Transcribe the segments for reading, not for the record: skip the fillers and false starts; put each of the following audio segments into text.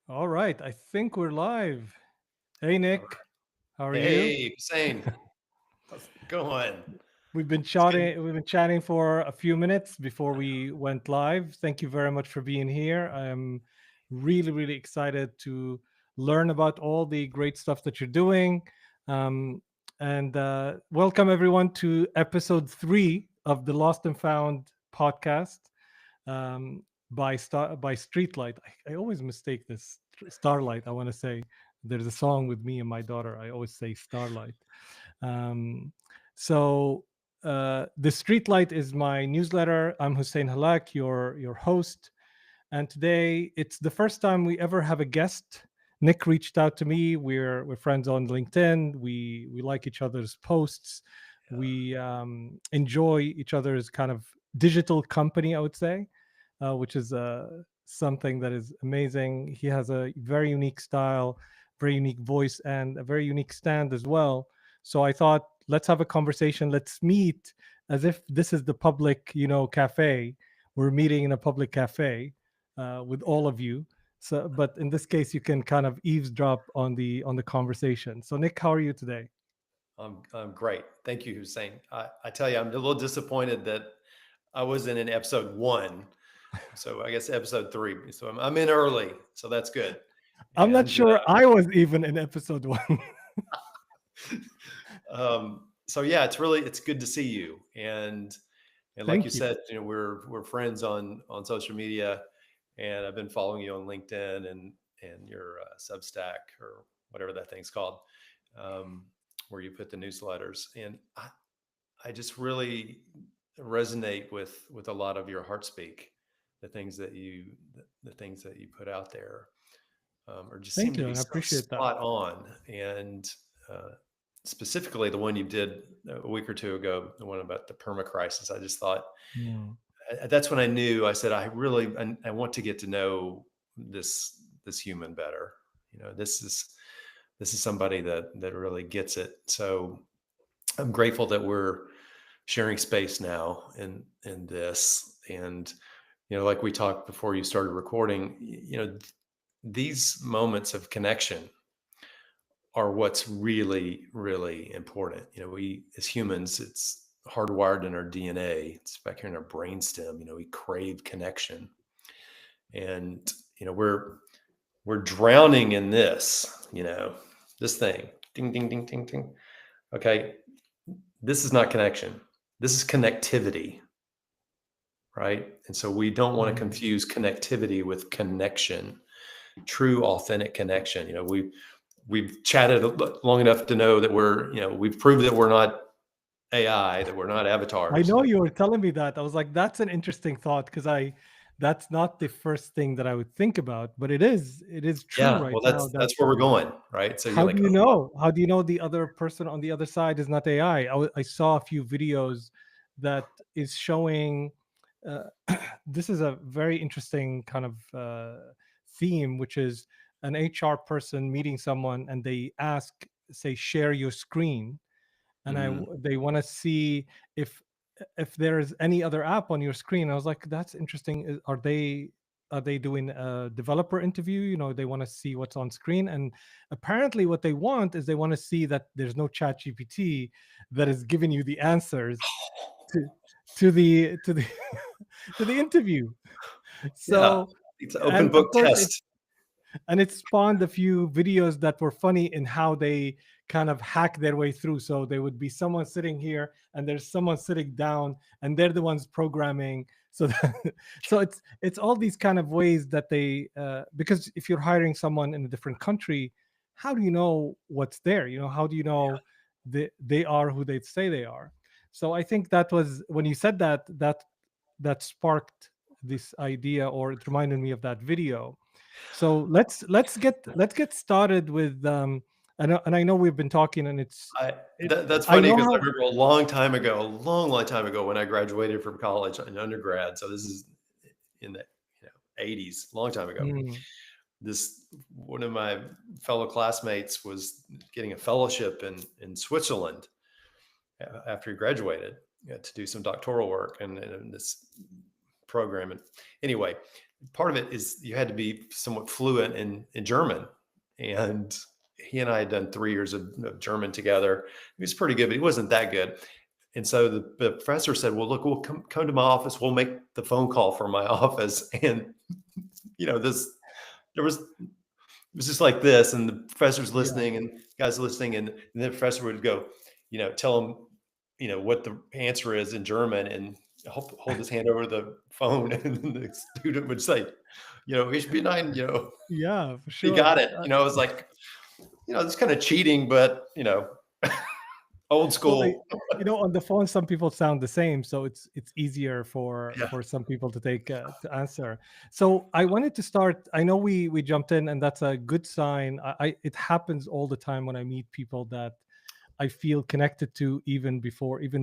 All right, I think we're live. Hey All right. Nick, how are you? Hey, Hussein, how's it going? We've been It's good. chatting. We've been chatting for a few minutes before we went live. Thank you very much for being here. I'm really excited to learn about all the great stuff that you're doing. Um, and welcome everyone to episode 3 of the Lost and Found podcast um, by Streetlight. I always mistake this Starlight. I want to say there's a song with me and my daughter. I always say Starlight. Um, so the Streetlight is my newsletter. I'm Hussein Hallak, your host, and today it's the first time we ever have a guest. Nick reached out to me. We're friends on LinkedIn. We like each other's posts. Yeah. We enjoy each other's kind of digital company, I would say, which is something that is amazing. He has a very unique style, very unique voice, and a very unique stand as well. So I thought, let's have a conversation. Let's meet as if this is the public, cafe. We're meeting in a public cafe with all of you. So, but in this case, you can kind of eavesdrop on the conversation. So, Nick, how are you today? I'm great. Thank you, Hussein. I tell you, I'm a little disappointed that I wasn't in episode one. So I guess episode three. So I'm in early. So that's good. I'm not And sure I was even in episode 1. so yeah, it's good to see you. And like you Thank you. said, we're friends on social media, and I've been following you on LinkedIn and your Substack or whatever that thing's called, um, where you put the newsletters. And I just really resonate with a lot of your heart speak, the things that you put out there, or just seem Thank to you, be and I so appreciate that. spot on. And uh, specifically the one you did a week or two ago, the one about the perma crisis, I just thought Mm. that's when I knew. I said, I want to get to know this human better. This is somebody that really gets it. So I'm grateful that we're sharing space now in this. And like we talked before you started recording, these moments of connection are what's really important. We as humans, it's hardwired in our DNA. It's back here in our brainstem. We crave connection, and we're drowning in this. This thing, ding ding ding ding ding. Okay, this is not connection. This is connectivity, right? And so we don't want to Mm. confuse connectivity with connection, true, authentic connection. We've chatted long enough to know that we've proved that we're not AI, that we're not I avatars. know you were telling me that. I was like, that's an interesting thought because that's not the first thing that I would think about, but it is true Yeah, right well, now that's that that's where we're going, right? So you're how do like, you oh, know? How do you know the other person on the other side is not AI? I saw a few videos that is showing. Uh, this is a very interesting kind of theme, which is an HR person meeting someone and they ask, say, share your screen, and mhm. they want to see if if there is any other app on your screen. I was like, that's interesting. Are they doing a developer interview? They want to see what's on screen, and apparently, what they want is they want to see that there's no Chat GPT that is giving you the answers to to the to the interview. Yeah, So, it's an open and of book course, test. it spawned a few videos that were funny in how they kind of hack their way through. So there would be someone sitting here and there's someone sitting down and they're the ones programming. So so it's all these kind of ways that they because if you're hiring someone in a different country, how do you know what's there? How do you know they are who they say they are? So I think that was when you said that sparked this idea, or it reminded me of that video. So let's get started with and I know we've been talking, and it That's I funny know because I how. remember a long time ago, a long, long time ago, when I graduated from college in undergrad. So this is in the 80s, long time ago. Mm, This One of my fellow classmates was getting a fellowship in Switzerland after he graduated, to do some doctoral work, and this program. And anyway, part of it is you had to be somewhat fluent in German. And he and I had done 3 years of German together. He was pretty good, but he wasn't that good. And so the professor said, well, look, we'll come to my office. We'll make the phone call from my office. And, it was just like this. And the professor's Yeah. listening and guys listening. And the professor would go, tell him, what the answer is in German and hold his hand over the phone. And the student would say, ich bin ein, Yeah, for he sure. got it. I was like, it's kind of cheating, but, old Well, school. on the phone, some people sound the same, so it's easier for Yeah. some people to take to answer. So I wanted to start. I know we jumped in, and that's a good sign. It happens all the time when I meet people that I feel connected to even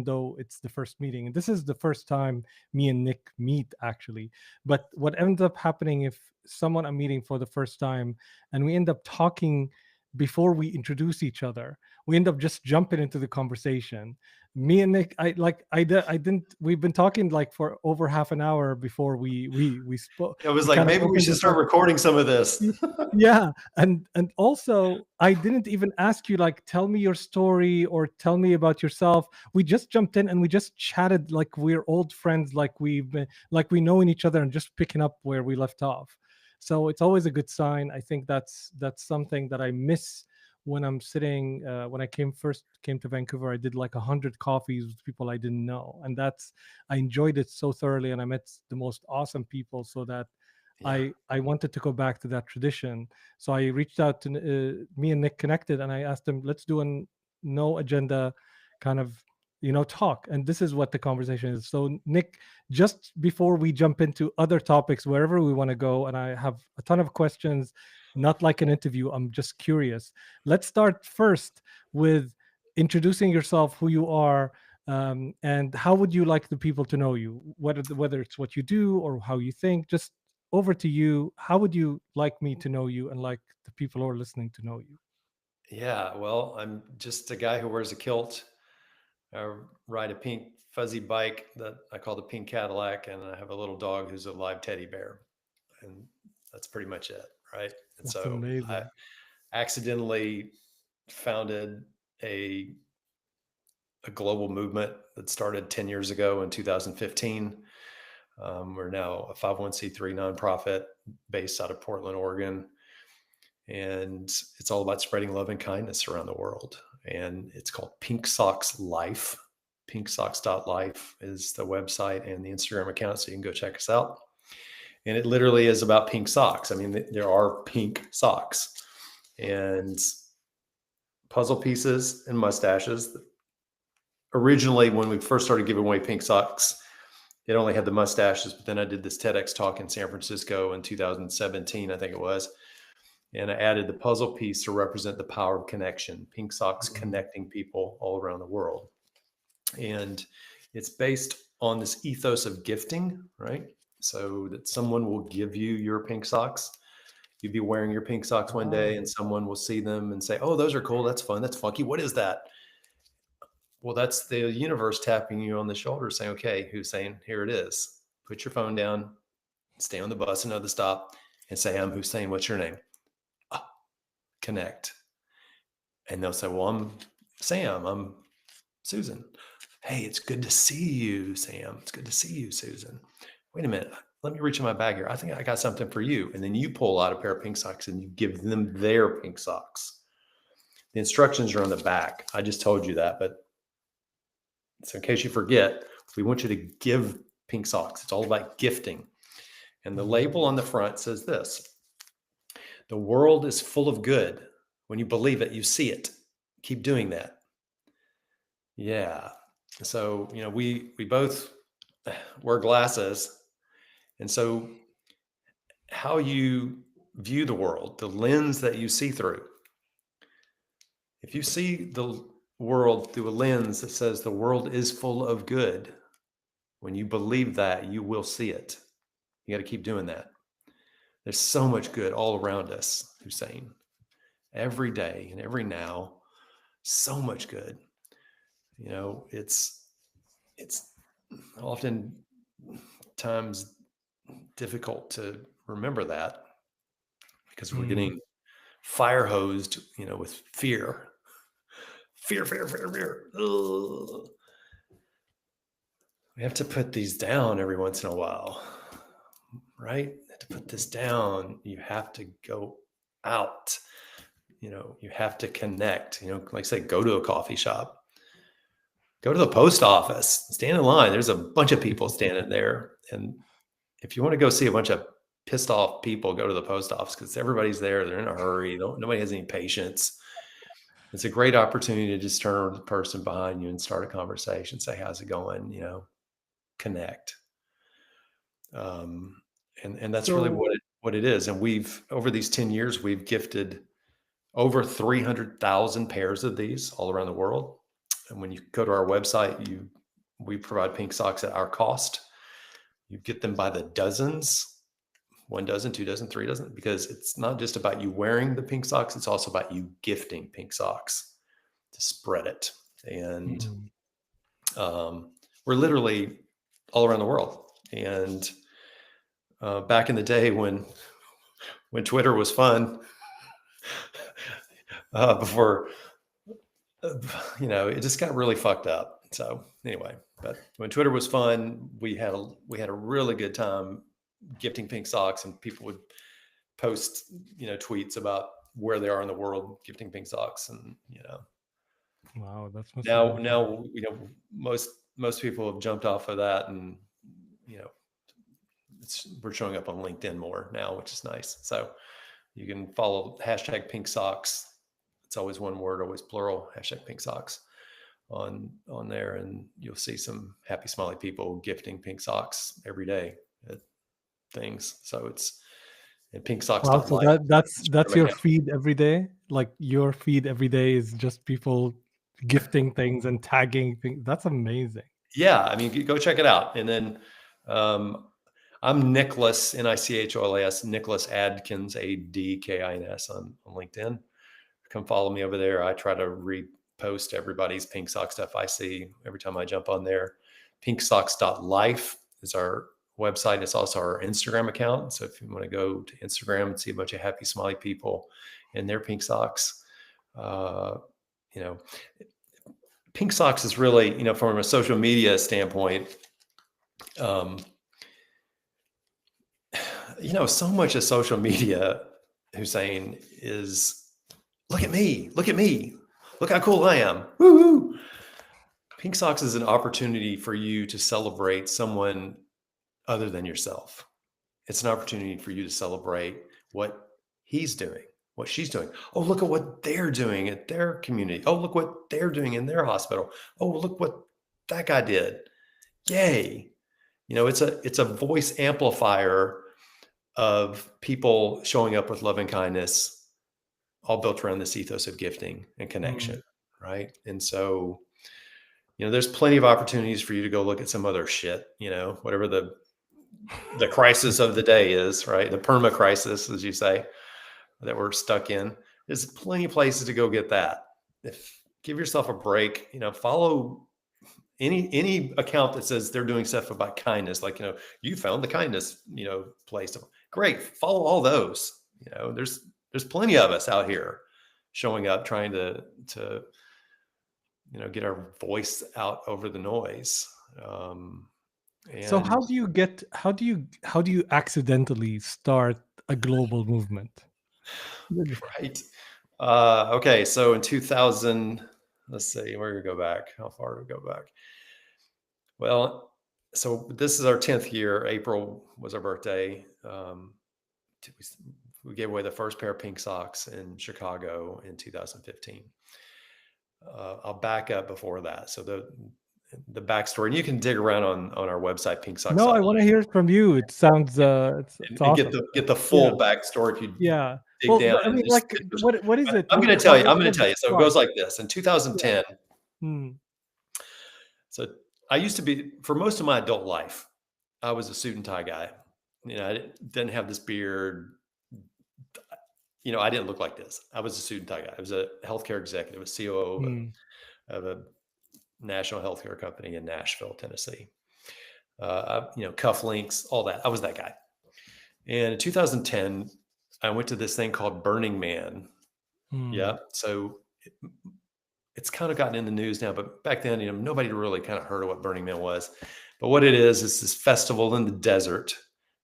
though it's the first meeting. And this is the first time me and Nick meet actually. But what ends up happening if someone I'm meeting for the first time and we end up talking before we introduce each other, we end up just jumping into the conversation. Me and Nick, I didn't. We've been talking like for over half an hour before we spoke. It was We like, kind of maybe we opened should this start up. recording some of this. Yeah, and also I didn't even ask you like tell me your story or tell me about yourself. We just jumped in and we just chatted like we're old friends, like like we know in each other and just picking up where we left off. So it's always a good sign. I think that's something that I miss when I'm sitting. When I came to Vancouver, I did like 100 coffees with people I didn't know, and I enjoyed it so thoroughly, and I met the most awesome people. So that Yeah. I wanted to go back to that tradition. So I reached out to me and Nick connected, and I asked him, let's do a no agenda kind of talk. And this is what the conversation is. So Nick, just before we jump into other topics, wherever we want to go, and I have a ton of questions, not like an interview. I'm just curious. Let's start first with introducing yourself, who you are, and how would you like the people to know you, whether it's what you do or how you think. Just over to you. How would you like me to know you and like the people who are listening to know you? Yeah. Well, I'm just a guy who wears a kilt. I ride a pink fuzzy bike that I call the pink Cadillac, and I have a little dog who's a live teddy bear. And that's pretty much it. Right. And That's so I amazing. accidentally founded a global movement that started 10 years ago in 2015. We're now a 501c3 nonprofit based out of Portland, Oregon. And it's all about spreading love and kindness around the world. And it's called Pink Socks Life. Pinksocks.life is the website and the Instagram account. So you can go check us out. And it literally is about pink socks. I mean, there are pink socks and puzzle pieces and mustaches. Originally, when we first started giving away pink socks, it only had the mustaches, but then I did this TEDx talk in San Francisco in 2017, I think it was. And I added the puzzle piece to represent the power of connection, pink socks connecting people all around the world. And it's based on this ethos of gifting, right? So that someone will give you your pink socks. You'd be wearing your pink socks one day and someone will see them and say, oh, those are cool. That's fun. That's funky. What is that? Well, that's the universe tapping you on the shoulder saying, okay, Hussein, here it is. Put your phone down, stay on the bus, another stop, and say, I'm Hussein. What's your name? Connect. And they'll say, well, I'm Sam. I'm Susan. Hey, it's good to see you, Sam. It's good to see you, Susan. Wait a minute. Let me reach in my bag here. I think I got something for you. And then you pull out a pair of pink socks and you give them their pink socks. The instructions are on the back. I just told you that, but so in case you forget, we want you to give pink socks. It's all about gifting. And the label on the front says this: the world is full of good. When you believe it, you see it. Keep doing that. Yeah. So, we both wear glasses. And so how you view the world, the lens that you see through, if you see the world through a lens that says the world is full of good, when you believe that, you will see it. You got to keep doing that. There's so much good all around us, Hussein. Every day and every now, so much good. It's often times difficult to remember that because we're Mm. getting fire hosed, with fear. Fear, fear, fear, fear. Ugh. We have to put these down every once in a while, right? To put this down, you have to go out. You have to connect. Like I say, go to a coffee shop, go to the post office, stand in line. There's a bunch of people standing there. And if you want to go see a bunch of pissed off people, go to the post office because everybody's there. They're in a hurry. Nobody has any patience. It's a great opportunity to just turn to the person behind you and start a conversation. Say, how's it going? Connect. And that's really So, what it is. And we've, over these 10 years, we've gifted over 300,000 pairs of these all around the world. And when you go to our website, we provide pink socks at our cost. You get them by the dozens, 1 dozen, 2 dozen, 3 dozen, because it's not just about you wearing the pink socks. It's also about you gifting pink socks to spread it. And mm. we're literally all around the world. And back in the day when Twitter was fun, before it just got really fucked up. So anyway, but when Twitter was fun, we had a really good time gifting pink socks, and people would post tweets about where they are in the world gifting pink socks, and Wow, that must have now been. now most people have jumped off of that, and we're showing up on LinkedIn more now, which is nice. So you can follow hashtag pink socks. It's always one word, always plural, hashtag pink socks on there. And you'll see some happy, smiley people gifting pink socks every day at things. So and pink Wow, so socks.life. that's your feed every day? Like your feed every day is just people gifting things and tagging things. That's amazing. Yeah. I mean, go check it out. And then I'm Nicholas, Nicholas, Nicholas Adkins, Adkins on LinkedIn. Come follow me over there. I try to repost everybody's pink sock stuff I see every time I jump on there. Pinksocks.life is our website. It's also our Instagram account. So if you want to go to Instagram and see a bunch of happy, smiley people in their pink socks, pink socks is really, from a social media standpoint, so much of social media, Hussein, is look at me, look how cool I am. Woo-hoo. Pink socks is an opportunity for you to celebrate someone other than yourself. It's an opportunity for you to celebrate what he's doing, what she's doing. Oh, look at what they're doing at their community. Oh, look what they're doing in their hospital. Oh, look what that guy did. Yay. It's a voice amplifier of people showing up with love and kindness, all built around this ethos of gifting and connection. Mm. Right. And so, there's plenty of opportunities for you to go look at some other shit, whatever the crisis of the day is, right? The perma crisis, as you say, that we're stuck in. There's plenty of places to go get that. Give yourself a break, follow any account that says they're doing stuff about kindness, like, you found the kindness, place. Great. Follow all those. There's plenty of us out here showing up, trying to get our voice out over the noise. So And how do you accidentally start a global movement? right. Okay. So in 2000, let's see, we're going to go back. How far do we go back? Well, so this is our 10th year. April was our birthday. We gave away the first pair of pink socks in Chicago in 2015. I'll back up before that. So the backstory, and you can dig around on our website, pink socks. No, I want to hear it from you. It sounds it's and awesome. get the full backstory if you Yeah. dig Well, down. I mean, like, what is it? I'm going to tell you. I'm going to tell you. So it goes like this. In 2010. Hmm. So I used to be, for most of my adult life, I was a suit and tie guy. I didn't have this beard. I didn't look like this. I was a suit and tie guy. I was a healthcare executive, a COO of a national healthcare company in Nashville, Tennessee. Cufflinks, all that. I was that guy. And in 2010, I went to this thing called Burning Man. Yeah. So it's kind of gotten in the news now, but back then, nobody really kind of heard of what Burning Man was. But what it is this festival in the desert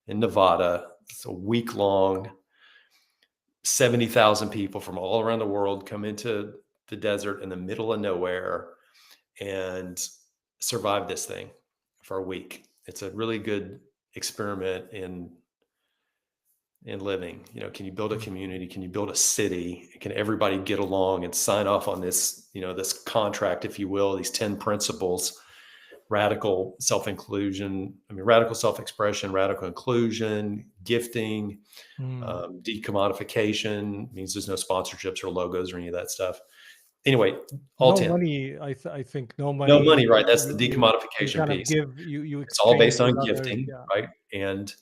in Nevada. It's a week long. 70,000 people from all around the world come into the desert in the middle of nowhere and survive this thing for a week. It's a really good experiment in living. Can you build a community? Can you build a city? Can everybody get along and sign off on this, this contract, if you will, these 10 principles: radical self-inclusion, radical self-expression, radical inclusion, gifting, decommodification, means there's no sponsorships or logos or any of that stuff. Anyway, all no 10. money. I think no money. No money, right? That's the decommodification piece. It's all based on others, gifting, right? And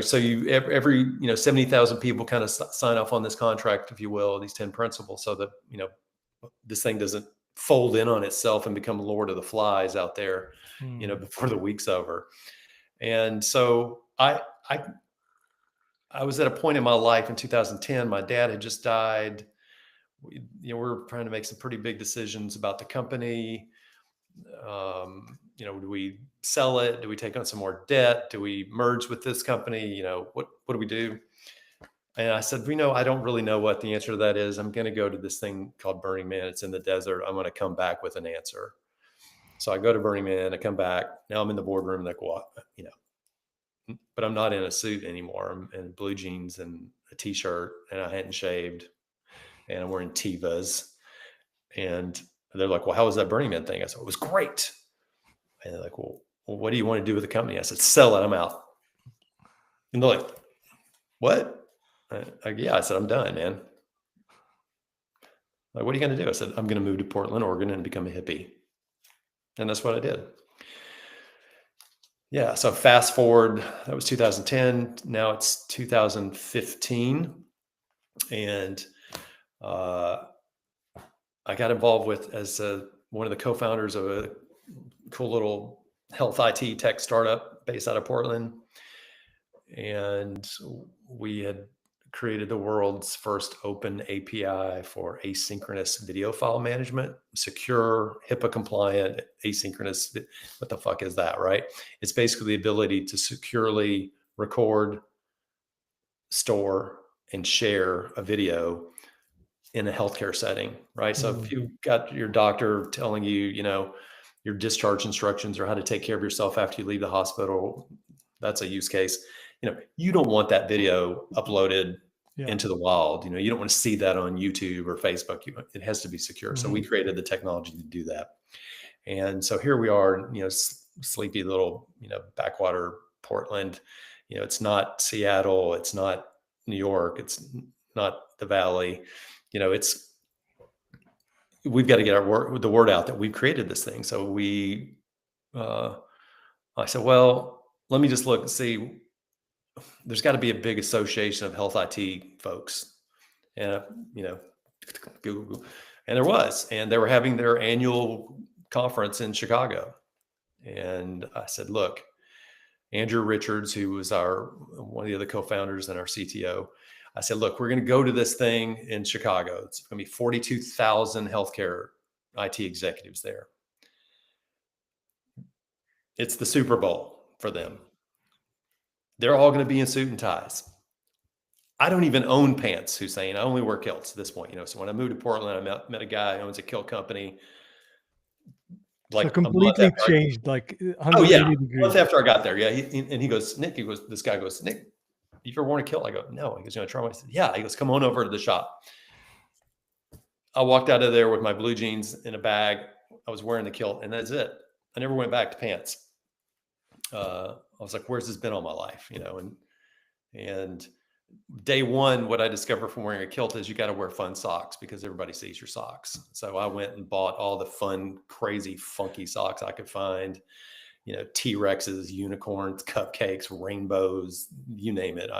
so you every 70,000 people kind of sign off on this contract, if you will, these 10 principles, so that this thing doesn't fold in on itself and become Lord of the Flies out there, before the week's over. And so I was at a point in my life in 2010. My dad had just died. We were trying to make some pretty big decisions about the company. Do we sell it? Do we take on some more debt? Do we merge with this company? What do we do? And I said, I don't really know what the answer to that is. I'm going to go to this thing called Burning Man. It's in the desert. I'm going to come back with an answer. So I go to Burning Man. I come back. Now I'm in the boardroom. Like, what? But I'm not in a suit anymore. I'm in blue jeans and a t-shirt, and I hadn't shaved, and I'm wearing Tevas. And they're like, well, how was that Burning Man thing? I said, it was great. And they're like, well, what do you want to do with the company? I said, sell it. I'm out. And they're like, what? Yeah. I said, I'm done, man. Like, what are you going to do? I said, I'm going to move to Portland, Oregon, and become a hippie. And that's what I did. Yeah. So fast forward, that was 2010. Now it's 2015. And I got involved with as one of the co-founders of a cool little health IT tech startup based out of Portland. And we had created the world's first open API for asynchronous video file management, secure, HIPAA compliant, asynchronous. What the fuck is that, right? It's basically the ability to securely record, store, and share a video in a healthcare setting, right? So if you got your doctor telling you, your discharge instructions or how to take care of yourself after you leave the hospital, that's a use case. You don't want that video uploaded into the wild. You don't want to see that on YouTube or Facebook. It has to be secure. So we created the technology to do that. And so here we are, sleepy little, backwater Portland. It's not Seattle. It's not New York. It's not the Valley. We've got to get the word out that we've created this thing. So I said, well, let me just look and see. There's got to be a big association of health IT folks, and Google, and there was, and they were having their annual conference in Chicago. And I said, look, Andrew Richards, who was one of the other co-founders and our CTO, I said, look, we're going to go to this thing in Chicago. It's going to be 42,000 healthcare IT executives there. It's the Super Bowl for them. They're all going to be in suit and ties. I don't even own pants, Hussein. I only wear kilts at this point. So when I moved to Portland, I met a guy who owns a kilt company. Like so completely changed, like 180 degrees. A month after I got there, he goes, Nick. This guy goes, Nick, you ever worn a kilt? I go, no. He goes, try one. I said, yeah. He goes, come on over to the shop. I walked out of there with my blue jeans in a bag. I was wearing the kilt, and that's it. I never went back to pants. I was like, where's this been all my life? And day one, what I discovered from wearing a kilt is you got to wear fun socks because everybody sees your socks. So I went and bought all the fun, crazy, funky socks I could find, T-Rexes, unicorns, cupcakes, rainbows, you name it.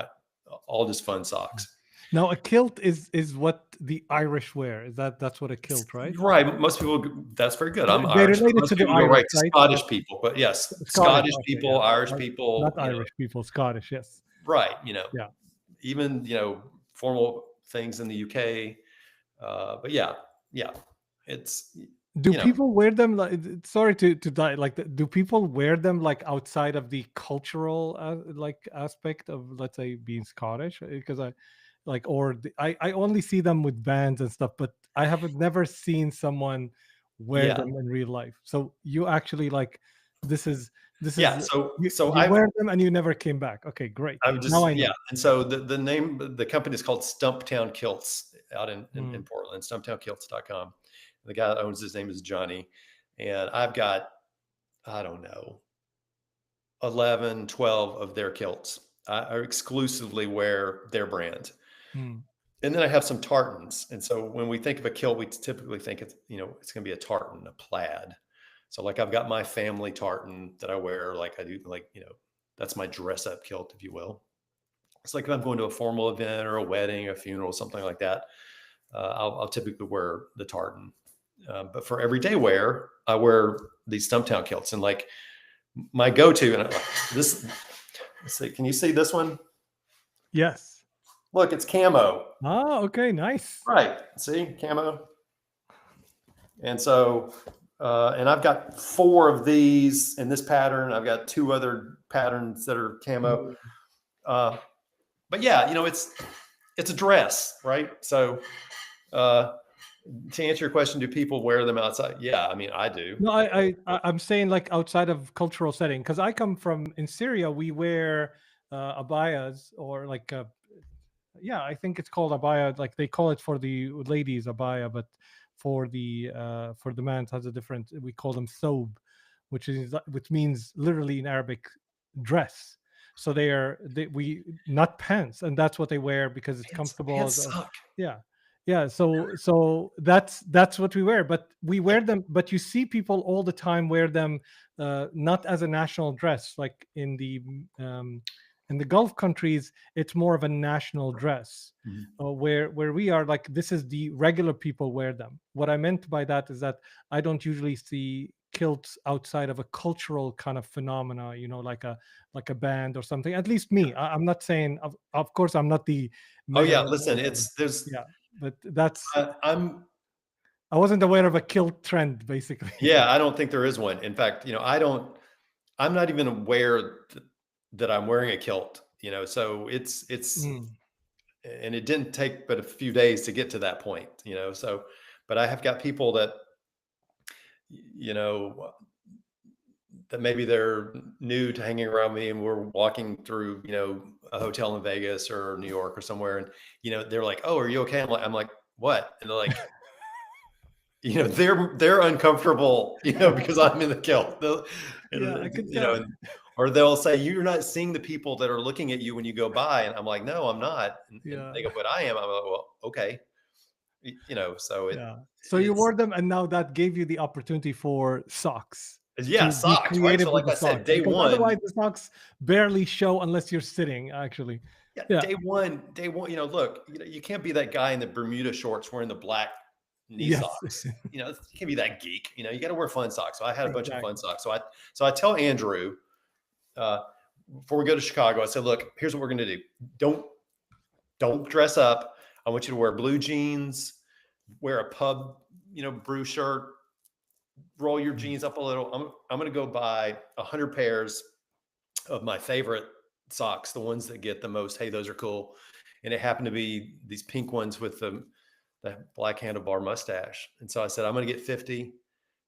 All just fun socks. Now, a kilt is what the Irish wear. That's what a kilt, right? Right. Most people, that's very good. I'm they Irish. Related Most to the people Irish, right? right? Scottish people, but yes, Scottish people, Irish people. Not Irish people, Scottish, yes. right. Yeah. Even, formal things in the UK. But yeah, it's, Do people wear them like sorry to die like do people wear them like outside of the cultural like aspect of, let's say, being Scottish? Because I like or I only see them with bands and stuff, but I have never seen someone wear yeah, them in real life. So you actually like this is this yeah. is So you wear them and you never came back. Okay, great. I'm Now just, I yeah. know. And so the name, the company is called Stumptown Kilts out in Mm, Portland, stumptownkilts.com. The guy that owns, his name is Johnny. And I've got, I don't know, 11, 12 of their kilts. I exclusively wear their brand. mm, And then I have some tartans. And so when we think of a kilt, we typically think it's, it's going to be a tartan, a plaid. So like I've got my family tartan that I wear, like I do, like, that's my dress up kilt, if you will. It's like if I'm going to a formal event or a wedding, a funeral, something like that, I'll typically wear the tartan. But for everyday wear, I wear these Stumptown kilts. And like my go-to, and this, let's see, can you see this one? yes. Look, it's camo. Ah, okay, nice. Right. See, camo. And so, and I've got 4 of these in this pattern. I've got 2 other patterns that are camo. Mm. But yeah, it's a dress, right? So, to answer your question, do people wear them outside? Yeah, I mean, I do. No, I'm saying like outside of cultural setting because I come from in Syria. We wear abayas or like yeah, I think it's called abaya. Like they call it for the ladies abaya, but for the man it has a different. We call them thobe, which means literally in Arabic dress. So we not pants, and that's what they wear because it's comfortable. Pants suck. Yeah, yeah. So that's what we wear, but we wear them. But you see people all the time wear them, not as a national dress, like in the Gulf countries, it's more of a national dress. Mhm. Where we are, like this is the regular people wear them. What I meant by that is that I don't usually see kilts outside of a cultural kind of phenomena, like a band or something. At least me. I'm not saying, of course, I'm not the Oh yeah, mayor. listen, Yeah, but that's I'm I wasn't aware of a kilt trend, basically. yeah, I don't think there is one. In fact, I'm not even aware that I'm wearing a kilt, so it's Mm. and it didn't take but a few days to get to that point, so but I have got people that you know that maybe they're new to hanging around me and we're walking through, a hotel in Vegas or New York or somewhere, and they're like, "Oh, are you okay?" I'm like, "What?" And they're like, they're uncomfortable, because I'm in the kilt. Yeah, I could You tell. know, or they'll say, "You're not seeing the people that are looking at you when you go by," and I'm like, "No, I'm not." And Yeah, they go, "But I am." I'm like, "Well, okay." So yeah. So you it's wore them, and now that gave you the opportunity for socks yeah, to be socks, right? creative So with like the I said, socks, day because one, otherwise the socks barely show unless you're sitting. Actually, yeah, yeah, day one, look, you can't be that guy in the Bermuda shorts wearing the black knee yes, socks. You can't be that geek. You got to wear fun socks. So I had a bunch of fun exactly. socks. So I tell Andrew, uh, before we go to Chicago, I said, look, here's what we're going to do. Don't dress up. I want you to wear blue jeans, wear a pub, brew shirt, roll your Mm. jeans up a little. I'm going to go buy 100 pairs of my favorite socks, the ones that get the most, hey, those are cool. And it happened to be these pink ones with the black handlebar mustache. And so I said, I'm going to get 50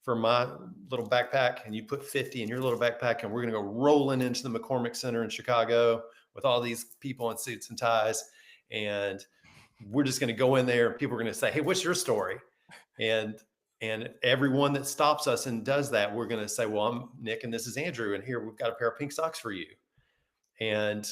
for my little backpack, and you put 50 in your little backpack, and we're going to go rolling into the McCormick Center in Chicago with all these people in suits and ties. And we're just going to go in there, and people are going to say, hey, what's your story? And everyone that stops us and does that, we're going to say, well, I'm Nick and this is Andrew, and here we've got a pair of pink socks for you. And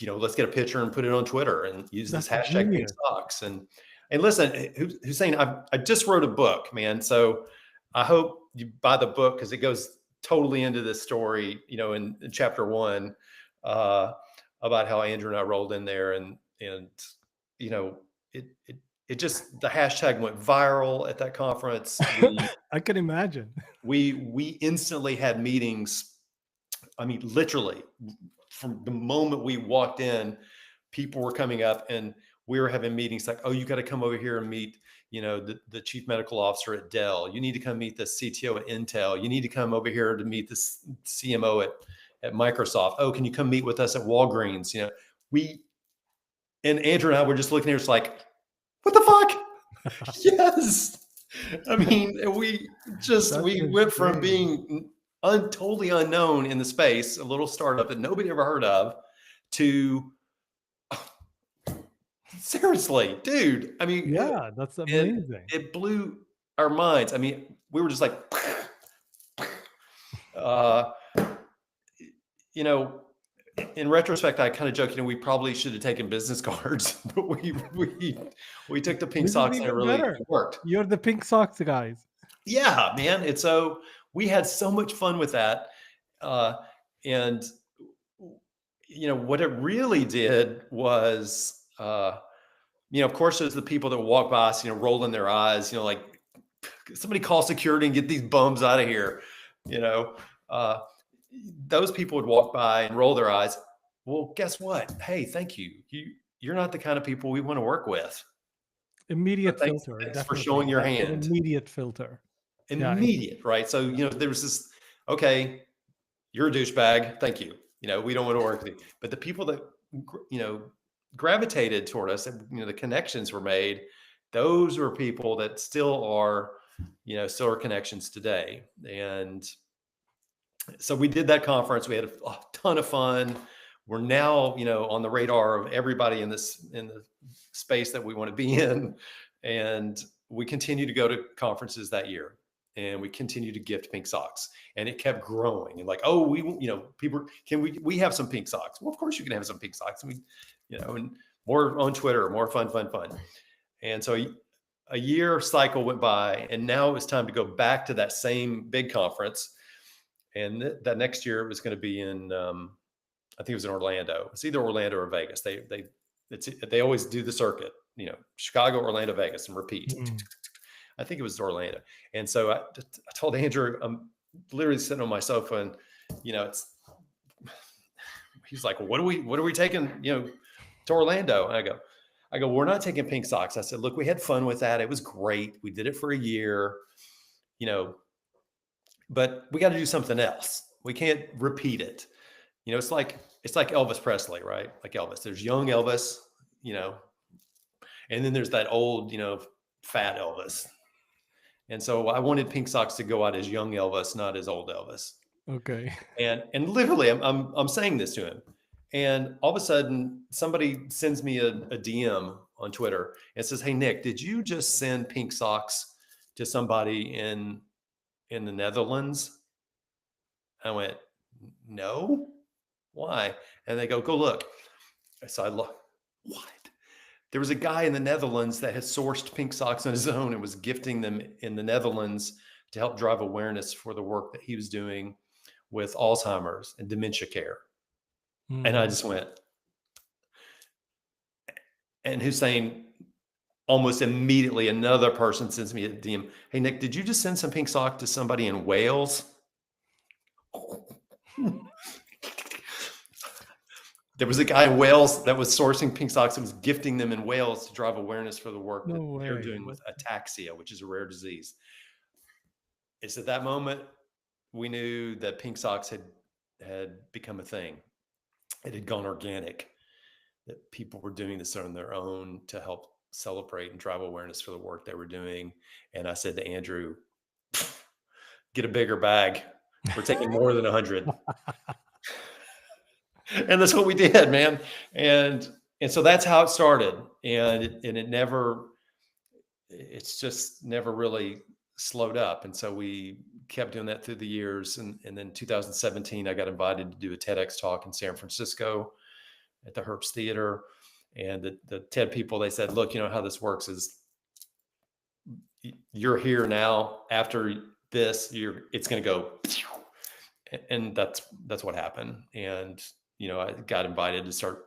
let's get a picture and put it on Twitter and use this That's hashtag pink genius. socks. And listen, Hussein, I just wrote a book, man. So I hope you buy the book because it goes totally into this story, in chapter 1, about how Andrew and I rolled in there, and you know, it just, the hashtag went viral at that conference. I can imagine. We instantly had meetings. I mean, literally from the moment we walked in, people were coming up and we were having meetings like, oh, you got to come over here and meet, the chief medical officer at Dell. You need to come meet the CTO at Intel. You need to come over here to meet the CMO at Microsoft. Oh, can you come meet with us at Walgreens? And Andrew and I were just looking here, it's like, what the fuck? Yes. I mean, we went from being totally unknown in the space, a little startup that nobody ever heard of, to seriously, dude. I mean, Yeah, that's amazing. It blew our minds. I mean, we were just like, in retrospect, I kind of joke, we probably should have taken business cards, but we took the pink This is socks and it even really better. worked. You're the pink socks guys. Yeah, man. And so we had so much fun with that. And what it really did was, of course, there's the people that walk by us, rolling their eyes, like somebody call security and get these bums out of here. Those people would walk by and roll their eyes. Well, guess what? Hey, thank you. You're not the kind of people we want to work with. Immediate thanks, filter. Thanks Definitely. for showing your hand. Immediate filter. Immediate, right? So, there was this, okay, you're a douchebag. Thank you. We don't want to work with you. But the people that, gravitated toward us, and, the connections were made. Those were people that still are, still are connections today. And so we did that conference. We had a ton of fun. We're now, on the radar of everybody in the space that we want to be in. And we continue to go to conferences that year, and we continue to gift pink socks, and it kept growing. And like, oh, people, we have some pink socks? Well, of course you can have some pink socks. And and more on Twitter, more fun. And so a year cycle went by, and now it was time to go back to that same big conference. And that next year it was going to be in, I think it was in Orlando. It's either Orlando or Vegas. They always do the circuit, Chicago, Orlando, Vegas, and repeat. I think it was Orlando. And so I told Andrew, I'm literally sitting on my sofa, and he's like, well, what are we taking, to Orlando? And I go, we're not taking pink socks. I said, look, we had fun with that. It was great. We did it for a year, but we got to do something else. We can't repeat it. It's like Elvis Presley, right? Like Elvis, there's young Elvis, and then there's that old, fat Elvis. And so I wanted pink socks to go out as young Elvis, not as old Elvis. Okay. And literally I'm saying this to him, and all of a sudden somebody sends me a DM on Twitter and says, hey, Nick, did you just send pink socks to somebody in the Netherlands? I went, no. Why? And they go look. So I look, what? There was a guy in the Netherlands that had sourced pink socks on his own and was gifting them in the Netherlands to help drive awareness for the work that he was doing with Alzheimer's and dementia care. And I just went, and Hussein, almost immediately, another person sends me a DM. Hey, Nick, did you just send some pink sock to somebody in Wales? There was a guy in Wales that was sourcing pink socks and was gifting them in Wales to drive awareness for the work that they're doing with ataxia, which is a rare disease. It's at that moment we knew that pink socks had become a thing. It had gone organic, that people were doing this on their own to help celebrate and drive awareness for the work they were doing. And I said to Andrew, get a bigger bag. We're taking more than 100. And that's what we did, man. And so that's how it started. And it's just never really slowed up. And so we kept doing that through the years. And then 2017, I got invited to do a TEDx talk in San Francisco at the Herbst Theater. And the TED people, they said, look, how this works is you're here now. After this, it's going to go. And that's what happened. And I got invited to start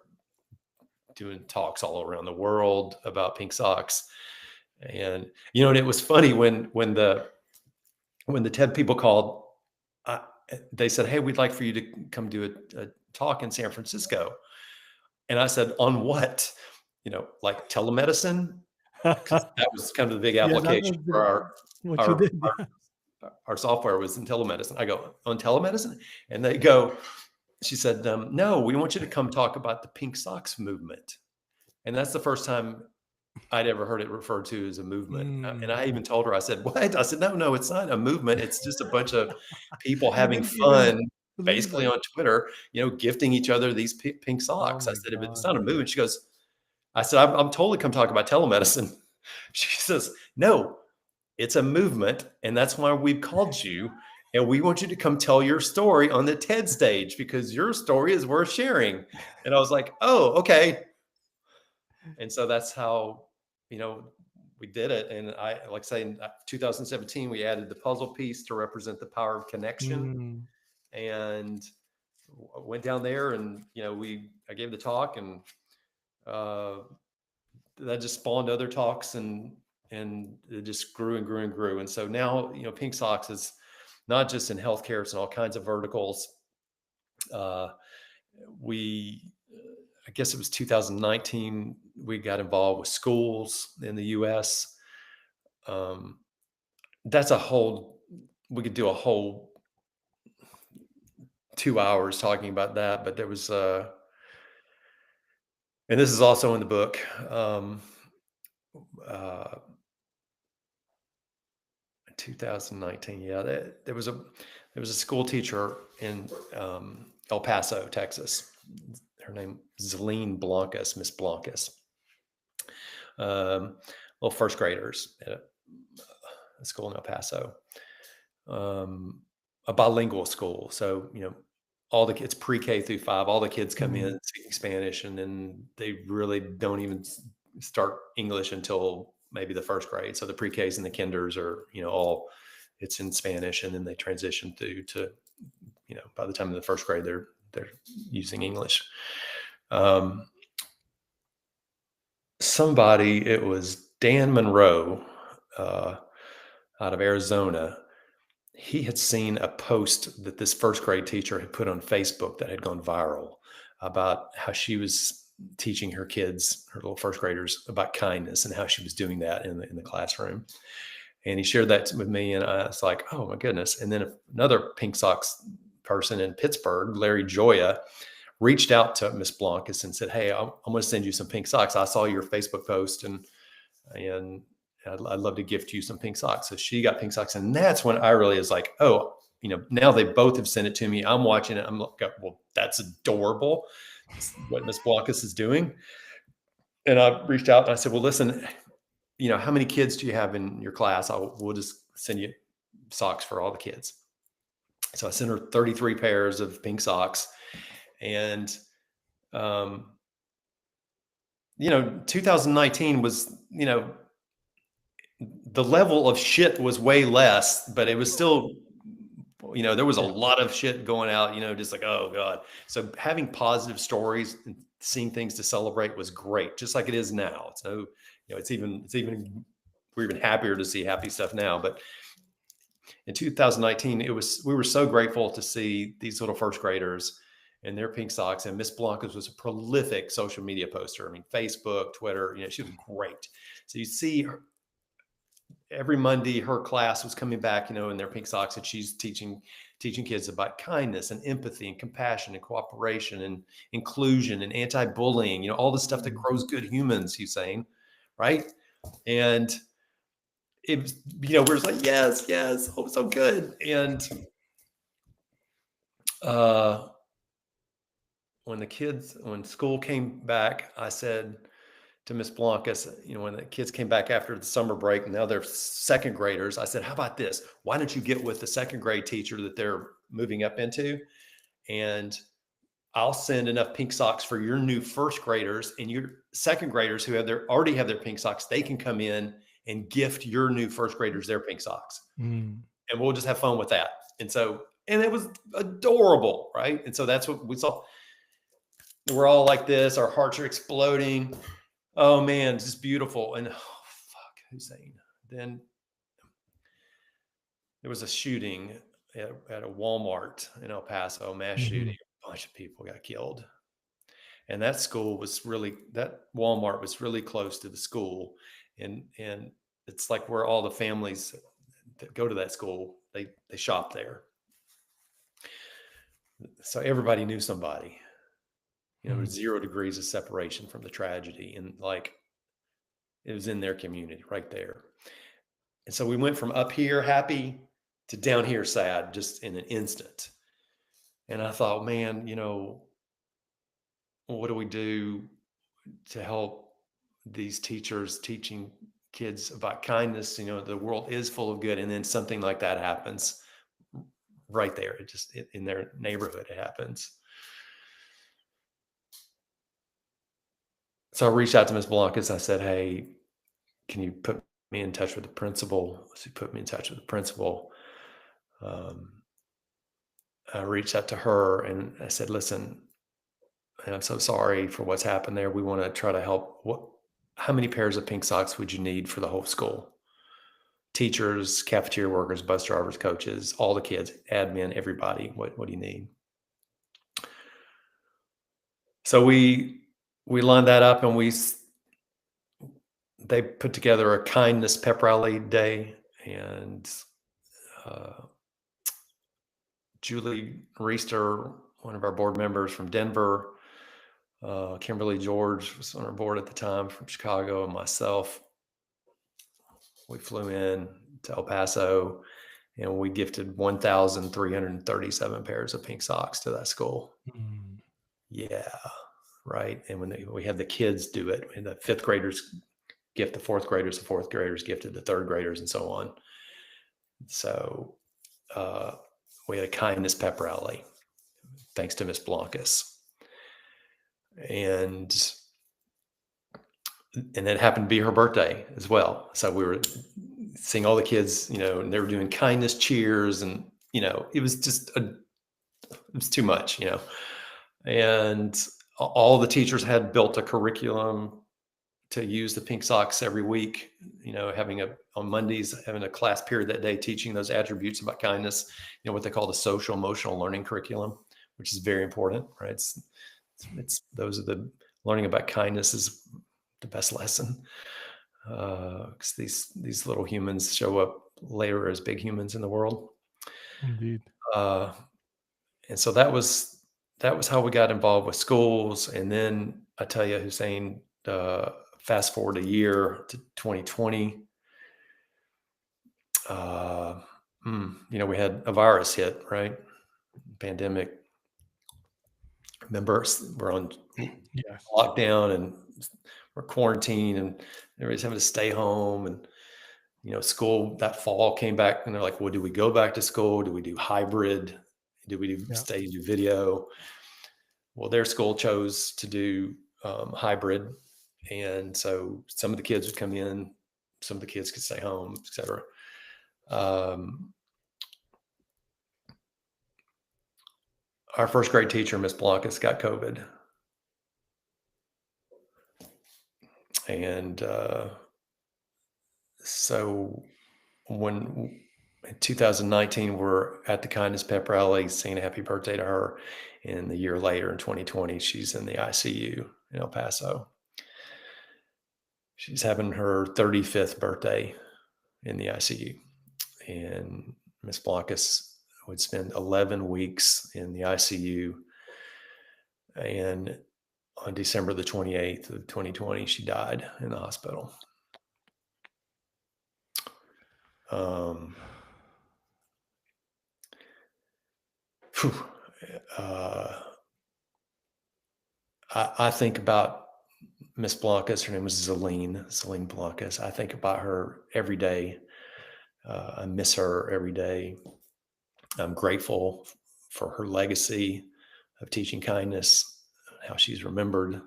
doing talks all around the world about pink socks. And, and it was funny when the TED people called, they said, hey, we'd like for you to come do talk in San Francisco. And I said, on what? Like telemedicine, because that was kind of the big Yeah, that application was for what you our, did. Yeah. our software was in telemedicine. I go, on telemedicine? And they go, she said, no, we want you to come talk about the pink socks movement. And that's the first time I'd ever heard it referred to as a movement. And Mm. I even told her, I said, what? I said, no, it's not a movement. It's just a bunch of people You having didn't even fun, believe basically it. on Twitter, gifting each other these pink Oh socks. I my said, if it's God. not a movement, she goes, I said, I'm totally come talk about telemedicine. She says, no, it's a movement. And that's why we've called you. And we want you to come tell your story on the TED stage because your story is worth sharing. And I was like, oh, okay. And so that's how, we did it. And like I say, in 2017, we added the puzzle piece to represent the power of connection. Mm. And went down there and, I gave the talk, and that just spawned other talks, and it just grew and grew and grew. And so now, Pink Socks is not just in healthcare, it's in all kinds of verticals. We, I guess it was 2019, we got involved with schools in the US. That's we could do a whole 2 hours talking about that, but there was, and this is also in the book. Uh, 2019, yeah, there was a school teacher in El Paso, Texas. Her name is Zelene Blancas, Miss Blancas. Little first graders at a school in El Paso, a bilingual school. So all the kids pre-K through 5, all the kids come in speaking Spanish, and then they really don't even start English until maybe the first grade. So the pre-Ks and the kinders are, all it's in Spanish, and then they transition through to, by the time in the first grade, they're using English. It was Dan Monroe, out of Arizona. He had seen a post that this first grade teacher had put on Facebook that had gone viral about how she was teaching her kids, her little first graders, about kindness, and how she was doing that in the classroom. And he shared that with me, and I was like, oh my goodness. And then another Pink Socks person in Pittsburgh, Larry Joya, reached out to Miss Blancas and said, hey, I'm going to send you some pink socks. I saw your Facebook post, and I'd love to gift you some pink socks. So she got pink socks. And that's when I really was like, oh, now they both have sent it to me. I'm watching it. I'm like, well, that's adorable. That's what Miss Blancas is doing. And I reached out and I said, well, listen, how many kids do you have in your class? We'll just send you socks for all the kids. So I sent her 33 pairs of pink socks. And, 2019 was, the level of shit was way less, but it was still, there was a lot of shit going out, just like, oh God. So having positive stories and seeing things to celebrate was great, just like it is now. So, we're even happier to see happy stuff now. But in 2019, we were so grateful to see these little first graders in their pink socks. And Miss Blancas was a prolific social media poster. I mean, Facebook, Twitter, she was great. So you see her, every Monday, her class was coming back, in their pink socks, and she's teaching kids about kindness and empathy and compassion and cooperation and inclusion and anti-bullying, all the stuff that grows good humans, Hussein, right? And it was, we're just like, yes, oh, so good. And when school came back, I said to Miss Blancas, when the kids came back after the summer break, and now they're second graders, I said, how about this? Why don't you get with the second grade teacher that they're moving up into, and I'll send enough pink socks for your new first graders, and your second graders who already have their pink socks, they can come in and gift your new first graders their pink socks. And we'll just have fun with that. And it was adorable, right? And so that's what we saw. We're all like this, our hearts are exploding. Oh man, it's just beautiful. And oh fuck, Hussein. Then there was a shooting at a Walmart in El Paso, mass shooting, bunch of people got killed. And that Walmart was really close to the school. And it's like where all the families that go to that school, they shop there. So everybody knew somebody. There was 0 degrees of separation from the tragedy. And like, it was in their community right there. And so we went from up here happy to down here sad just in an instant. And I thought, man, what do we do to help these teachers teaching kids about kindness? The world is full of good. And then something like that happens right there. In their neighborhood, it happens. So I reached out to Ms. Blancas. I said, hey, can you put me in touch with the principal? She put me in touch with the principal. I reached out to her and I said, listen, I'm so sorry for what's happened there. We want to try to help. How many pairs of pink socks would you need for the whole school? Teachers, cafeteria workers, bus drivers, coaches, all the kids, admin, everybody. What do you need? So we lined that up, and they put together a kindness pep rally day, and Julie Reister, one of our board members from Denver, Kimberly George was on our board at the time from Chicago, and myself, we flew in to El Paso, and we gifted 1,337 pairs of pink socks to that school. Yeah, right. And when we had the kids do it, and the 5th graders gift the 4th graders, the 4th graders gifted the 3rd graders, and so on. So we had a kindness pep rally, thanks to Miss Blancas. And it happened to be her birthday as well. So we were seeing all the kids, and they were doing kindness cheers, and, it was just, it was too much, and all the teachers had built a curriculum to use the pink socks every week, on Mondays, having a class period that day, teaching those attributes about kindness, what they call the social emotional learning curriculum, which is very important, right? It's those are the learning about kindness is the best lesson. Because these little humans show up later as big humans in the world. Indeed. And so that was how we got involved with schools. And then I tell you, Hussein, fast forward a year to 2020. We had a virus hit, right? Pandemic. Remember, we're on lockdown and we're quarantined, and everybody's having to stay home. And school that fall came back, and they're like, well, do we go back to school? Do we do hybrid? Do we stay and do video? Well, their school chose to do hybrid. And so some of the kids would come in, some of the kids could stay home, et cetera. Our first grade teacher, Miss Blancas, got COVID. And so when in 2019, we're at the Kindness Pep Rally, singing a happy birthday to her. And the year later, in 2020, she's in the ICU in El Paso. She's having her 35th birthday in the ICU. And Miss Blancas would spend 11 weeks in the ICU. And on December the 28th of 2020, she died in the hospital. I think about Miss Blancas. Her name was Celine Blancas. I think about her every day. I miss her every day. I'm grateful for her legacy of teaching kindness, how she's remembered.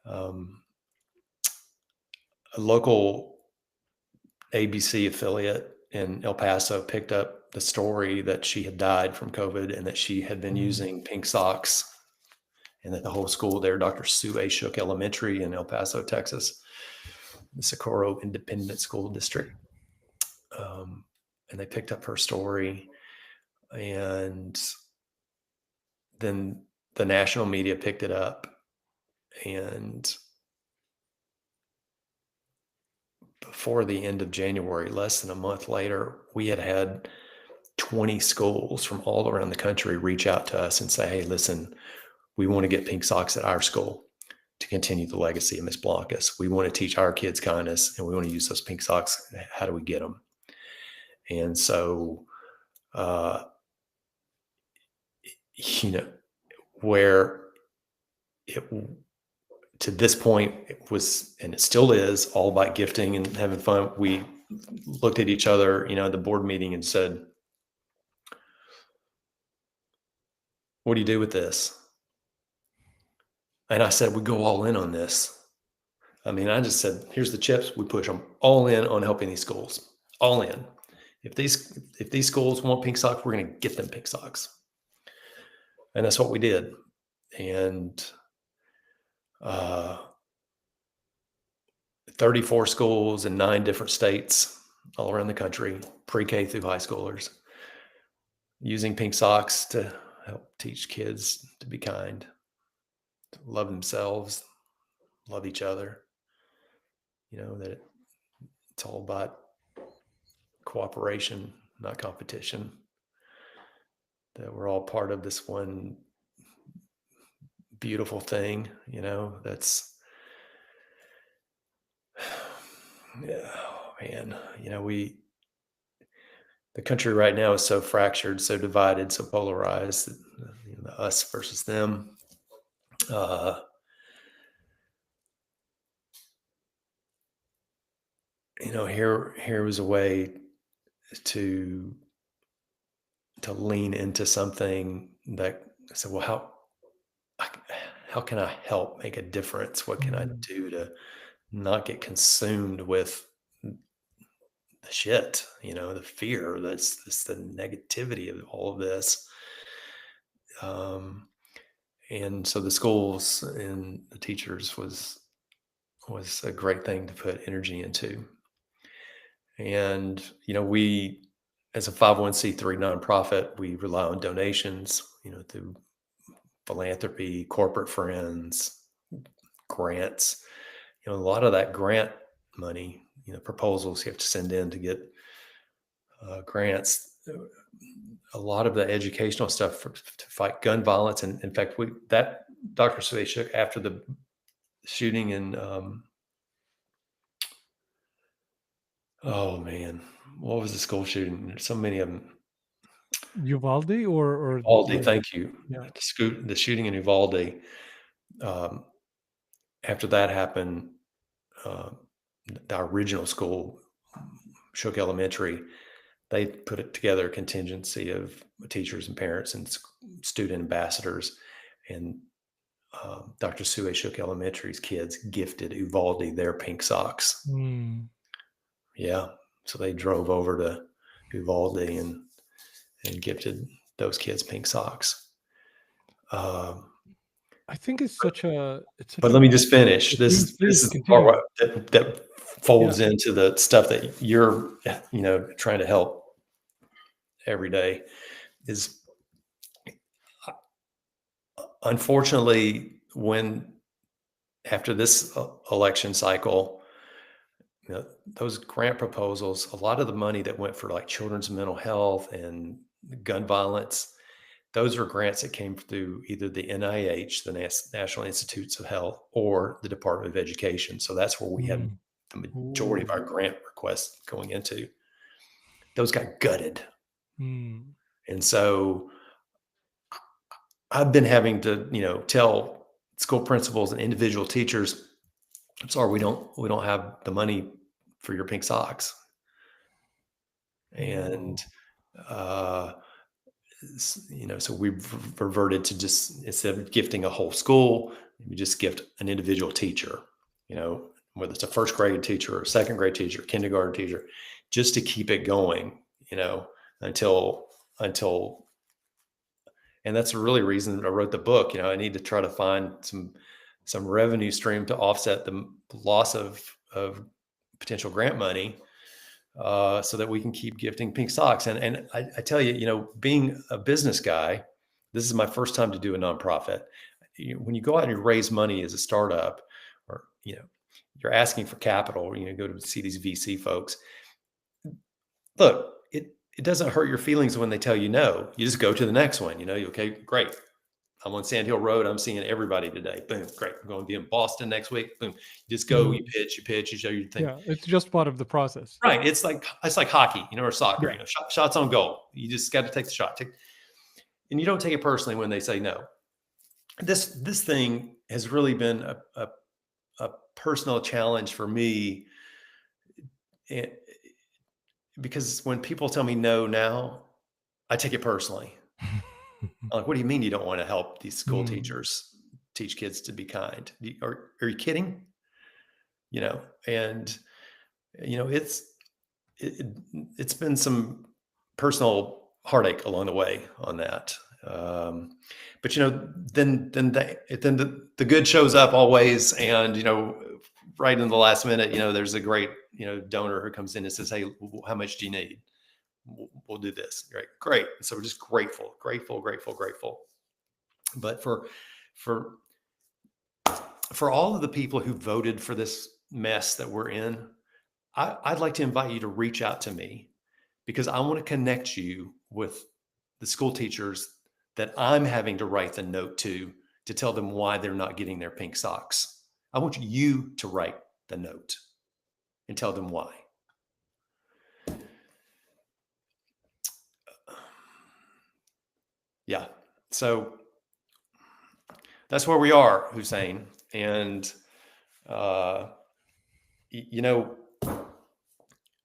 A local ABC affiliate in El Paso picked up the story that she had died from COVID and that she had been using pink socks, and that the whole school there, Dr. Sue A. Shook Elementary in El Paso, Texas, the Socorro Independent School District. And they picked up her story, and then the national media picked it up, and before the end of January, less than a month later, we had 20 schools from all around the country reach out to us and say, hey, listen, we want to get pink socks at our school to continue the legacy of Miss Blancas. We want to teach our kids kindness, and we want to use those pink socks. How do we get them? And so, where it, to this point, it was, and it still is, all about gifting and having fun. We looked at each other, at the board meeting and said, what do you do with this? And I said, we go all in on this. I mean, I just said, here's the chips. We push them all in on helping these schools, all in. If these schools want pink socks, we're going to get them pink socks. And that's what we did. And 34 schools in 9 different states all around the country, pre-K through high schoolers, using pink socks to help teach kids to be kind, to love themselves, love each other. That it's all about cooperation, not competition. That we're all part of this one beautiful thing, that's, man, the country right now is so fractured, so divided, so polarized, the us versus them. Here was a way to lean into something that I said, well, how can I help make a difference? What can I do to not get consumed with the shit, the fear, that's the negativity of all of this. And so the schools and the teachers was a great thing to put energy into. And, we, as a 501c3 nonprofit, we rely on donations, through philanthropy, corporate friends, grants. A lot of that grant money, proposals you have to send in to get grants. A lot of the educational stuff to fight gun violence. And in fact, Dr. Sueshuk, after the shooting in, oh man, what was the school shooting? There's so many of them. Uvalde or Uvalde, thank you. Yeah. The shooting in Uvalde. After that happened, the original school, Shook Elementary, they put it together a contingency of teachers and parents and student ambassadors, and Dr. Sue Shook Elementary's kids gifted Uvalde their pink socks. Yeah, so they drove over to Uvalde and gifted those kids pink socks. I think it's such a. But let me just finish. This is the part that folds into the stuff that you're, trying to help every day. Is unfortunately, after this election cycle, those grant proposals, a lot of the money that went for like children's mental health and gun violence, those were grants that came through either the NIH, the National Institutes of Health, or the Department of Education. So that's where we had the majority of our grant requests going into. Those got gutted. And so I've been having to, tell school principals and individual teachers, I'm sorry, we don't have the money for your pink socks. And, so we've reverted to just, instead of gifting a whole school, we just gift an individual teacher, whether it's a first grade teacher or a second grade teacher, kindergarten teacher, just to keep it going, until, and that's really the reason I wrote the book. I need to try to find some revenue stream to offset the loss of potential grant money, so that we can keep gifting pink socks. And I tell you, being a business guy, This is my first time to do a nonprofit. When you go out and you raise money as a startup, or you're asking for capital, or go to see these VC folks. Look, it doesn't hurt your feelings when they tell you no. You just go to the next one. Okay, great. I'm on Sand Hill Road. I'm seeing everybody today. Boom, great. I'm going to be in Boston next week. Boom. You just go, you pitch, you show your thing. Yeah, it's just part of the process. Right. It's like hockey, or soccer. Yeah. Shots on goal. You just got to take the shot. And you don't take it personally when they say no. This thing has really been a personal challenge for me, because when people tell me no now, I take it personally. I'm like, what do you mean you don't want to help these school teachers teach kids to be kind? Are you kidding? And it's been some personal heartache along the way on that. But then the good shows up always, and right in the last minute, there's a great donor who comes in and says, hey, how much do you need? We'll do this. Great. So we're just grateful. But for all of the people who voted for this mess that we're in, I'd like to invite you to reach out to me, because I want to connect you with the school teachers that I'm having to write the note to tell them why they're not getting their pink socks. I want you to write the note and tell them why. Yeah. So that's where we are, Hussein. And,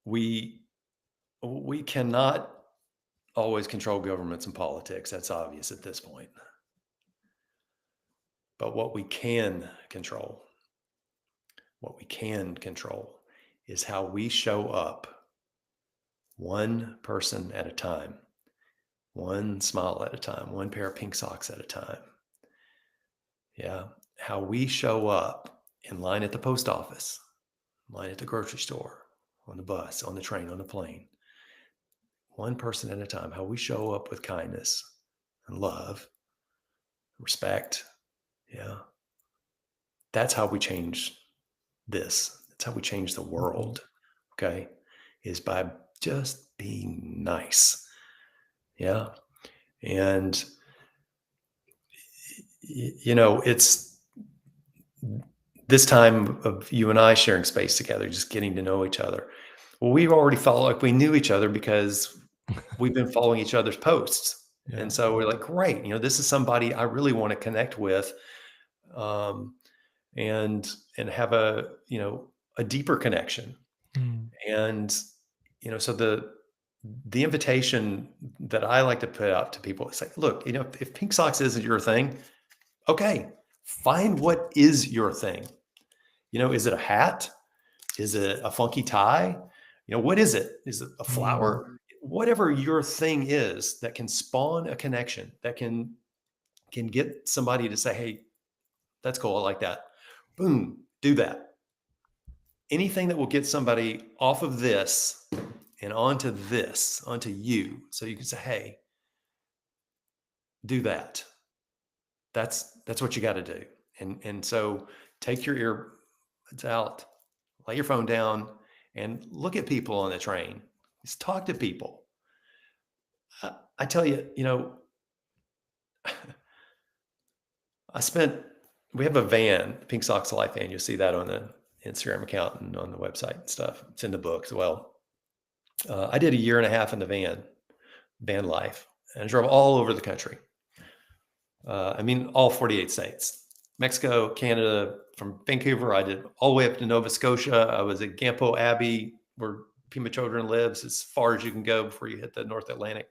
we cannot always control governments and politics. That's obvious at this point. But what we can control is how we show up, one person at a time, one smile at a time, one pair of pink socks at a time. Yeah. How we show up in line at the post office, line at the grocery store, on the bus, on the train, on the plane. One person at a time, how we show up with kindness and love, respect. Yeah. That's how we change this. That's how we change the world. Okay. Is by just being nice. Yeah. And, it's this time of you and I sharing space together, just getting to know each other. Well, we've already we knew each other because we've been following each other's posts. Yeah. And so we're like, great, this is somebody I really want to connect with, and have a deeper connection. And, so the invitation that I like to put out to people is like, look, if pink socks isn't your thing, okay, find what is your thing. Is it a hat? Is it a funky tie? What is it? Is it a flower? Whatever your thing is that can spawn a connection, that can get somebody to say, hey, that's cool. I like that. Boom, do that. Anything that will get somebody off of this and onto you, so you can say, hey, do that. That's what you got to do. And so take your earbuds out, lay your phone down, and look at people on the train. Just talk to people. I tell you, we have a van, Pink Socks Life van. You'll see that on the Instagram account and on the website and stuff. It's in the book as well. I did a year and a half in the van life, and I drove all over the country. All 48 states, Mexico, Canada. From Vancouver, I did all the way up to Nova Scotia. I was at Gampo Abbey, where Pima Children lives, as far as you can go before you hit the North Atlantic.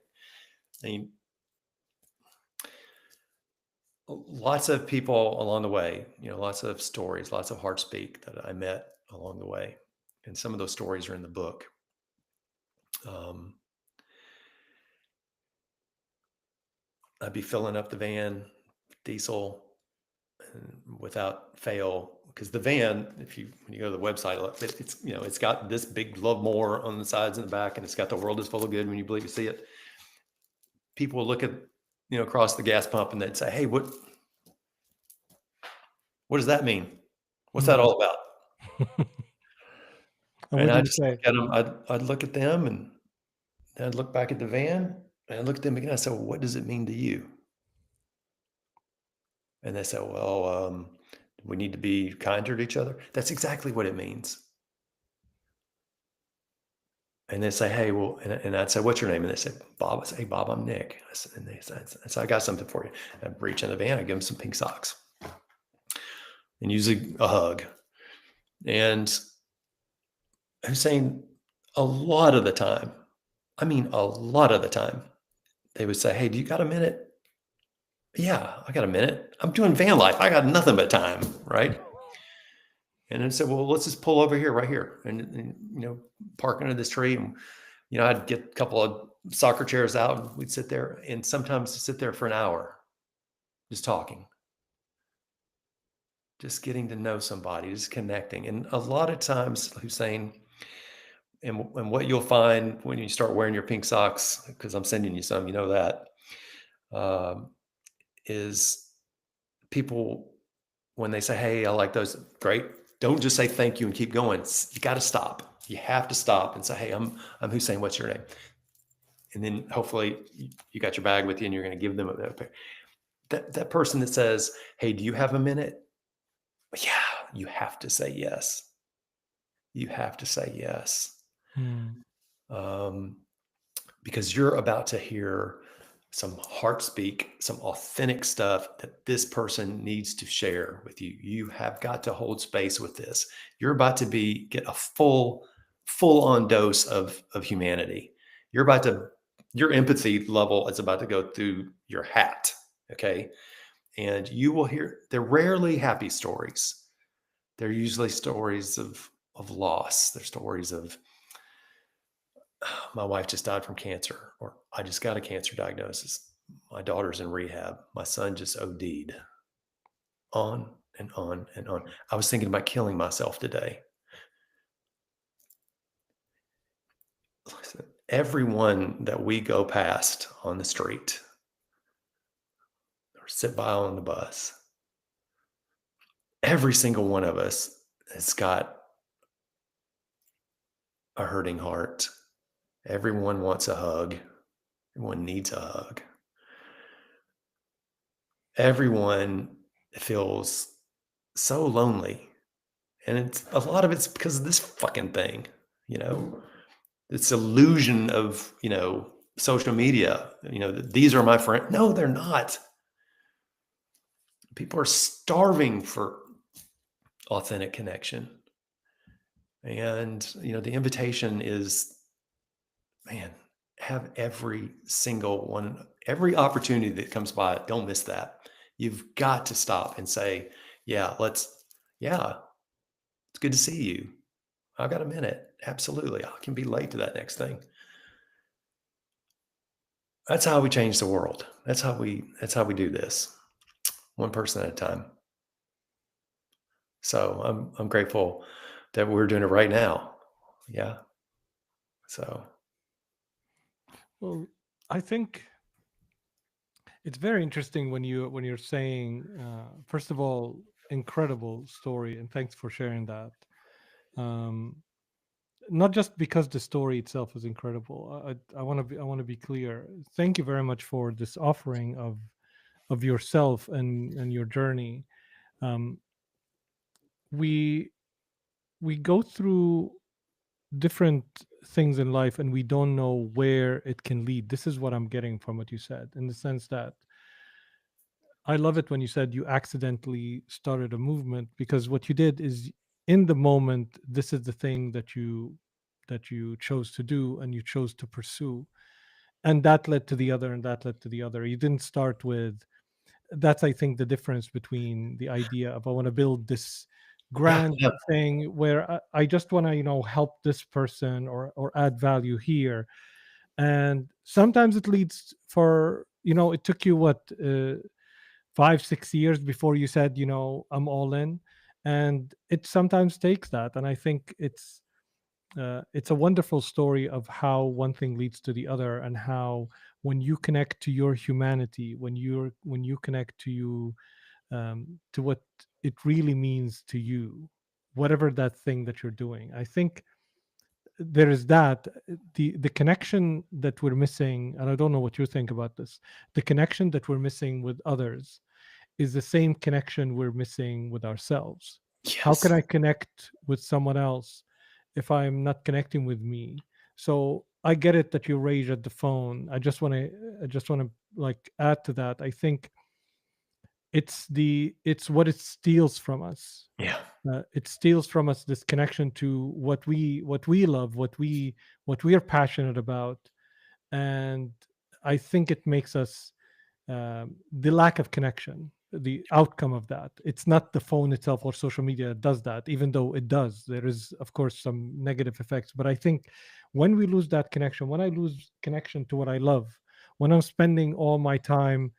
Lots of people along the way, lots of stories, lots of heart speak that I met along the way. And some of those stories are in the book. I'd be filling up the van, diesel, and without fail, because the van, when you go to the website, it's got this big love more on the sides and the back, and it's got the world is full of good when you believe you see it. People look at across the gas pump, and they'd say, "Hey, what does that mean? What's that Mm. all about?" And And what do I you just look say? at them. I'd look at them, and I'd look back at the van, and I'd look at them again. I said, "Well, what does it mean to you?" And they said, "Well, we need to be kinder to each other." That's exactly what it means. And they say, "Hey, well," and I'd say, "What's your name?" And they said, "Bob." I say, "Hey, Bob, I'm Nick." And they said, "I got something for you." I'd reach in the van, I'd give them some pink socks, and usually a hug. And Hussein, a lot of the time, I mean, a lot of the time, they would say, "Hey, do you got a minute?" "Yeah, I got a minute. I'm doing van life. I got nothing but time," right? And I said, "Well, let's just pull over here, right here, and park under this tree." And I'd get a couple of soccer chairs out, and we'd sit there, and sometimes sit there for an hour, just talking, just getting to know somebody, just connecting. And a lot of times, Hussein, and what you'll find when you start wearing your pink socks, because I'm sending you some, that, um, is people, when they say, "Hey, I like those," great. Don't just say thank you and keep going. You got to stop. You have to stop and say, "Hey, I'm Hussein. What's your name?" And then hopefully you got your bag with you, and you're going to give them that person that says, "Hey, do you have a minute?" Yeah, you have to say yes. You have to say yes. Mm. Um, because you're about to hear some heart speak, some authentic stuff that this person needs to share with you. You have got to hold space with this. You're about to get a full on dose of humanity. You're about to Your empathy level is about to go through your hat. Okay. And you will hear, they're rarely happy stories. They're usually stories of loss. They're stories of, my wife just died from cancer, or I just got a cancer diagnosis. My daughter's in rehab. My son just OD'd. On and on and on. I was thinking about killing myself today. Listen, everyone that we go past on the street or sit by on the bus, every single one of us has got a hurting heart. Everyone wants a hug. Everyone needs a hug. Everyone feels so lonely. And a lot of it's because of this fucking thing, you know, this illusion of, social media, that these are my friends. No, they're not. People are starving for authentic connection. And, the invitation is, man, have every single one, every opportunity that comes by, don't miss that. You've got to stop and say, yeah, yeah, it's good to see you. I've got a minute. Absolutely. I can be late to that next thing. That's how we change the world. That's how we do this. One person at a time. So I'm grateful that we're doing it right now. Yeah. So Well, I think it's very interesting when you're saying, first of all, incredible story, and thanks for sharing that. Um, Not just because the story itself is incredible. I want to be clear. Thank you very much for this offering of yourself and your journey. Um, we we go through different things in life and we don't know where it can lead. This is what I'm getting from what you said, in the sense that I love it when you said you accidentally started a movement, because what you did is, in the moment, this is the thing that you chose to do and you chose to pursue, and that led to the other and that led to the other. You didn't start with, that's, I think, the difference between the idea of, I want to build this yeah, grand yeah, thing where I just want to, help this person or add value here. And sometimes it leads for, it took you what, 5 6 years before you said, I'm all in. And it sometimes takes that, and I think it's a wonderful story of how one thing leads to the other, and how when you connect to your humanity, when you connect to what it really means to you, whatever that thing that you're doing. I think there is that the connection that we're missing, and I don't know what you think about this. The connection that we're missing with others is the same connection we're missing with ourselves. How can Yes. I connect with someone else if I'm not connecting with me? So I get it that you rage at the phone. I just want to like add to that. I think it's what it steals from us. Yeah. It steals from us this connection to what we love, what we are passionate about, and I think it makes us the lack of connection, the outcome of that. It's not the phone itself or social media that does that, even though it does. There is, of course, some negative effects. But I think when we lose that connection, when I lose connection to what I love, when I'm spending all my time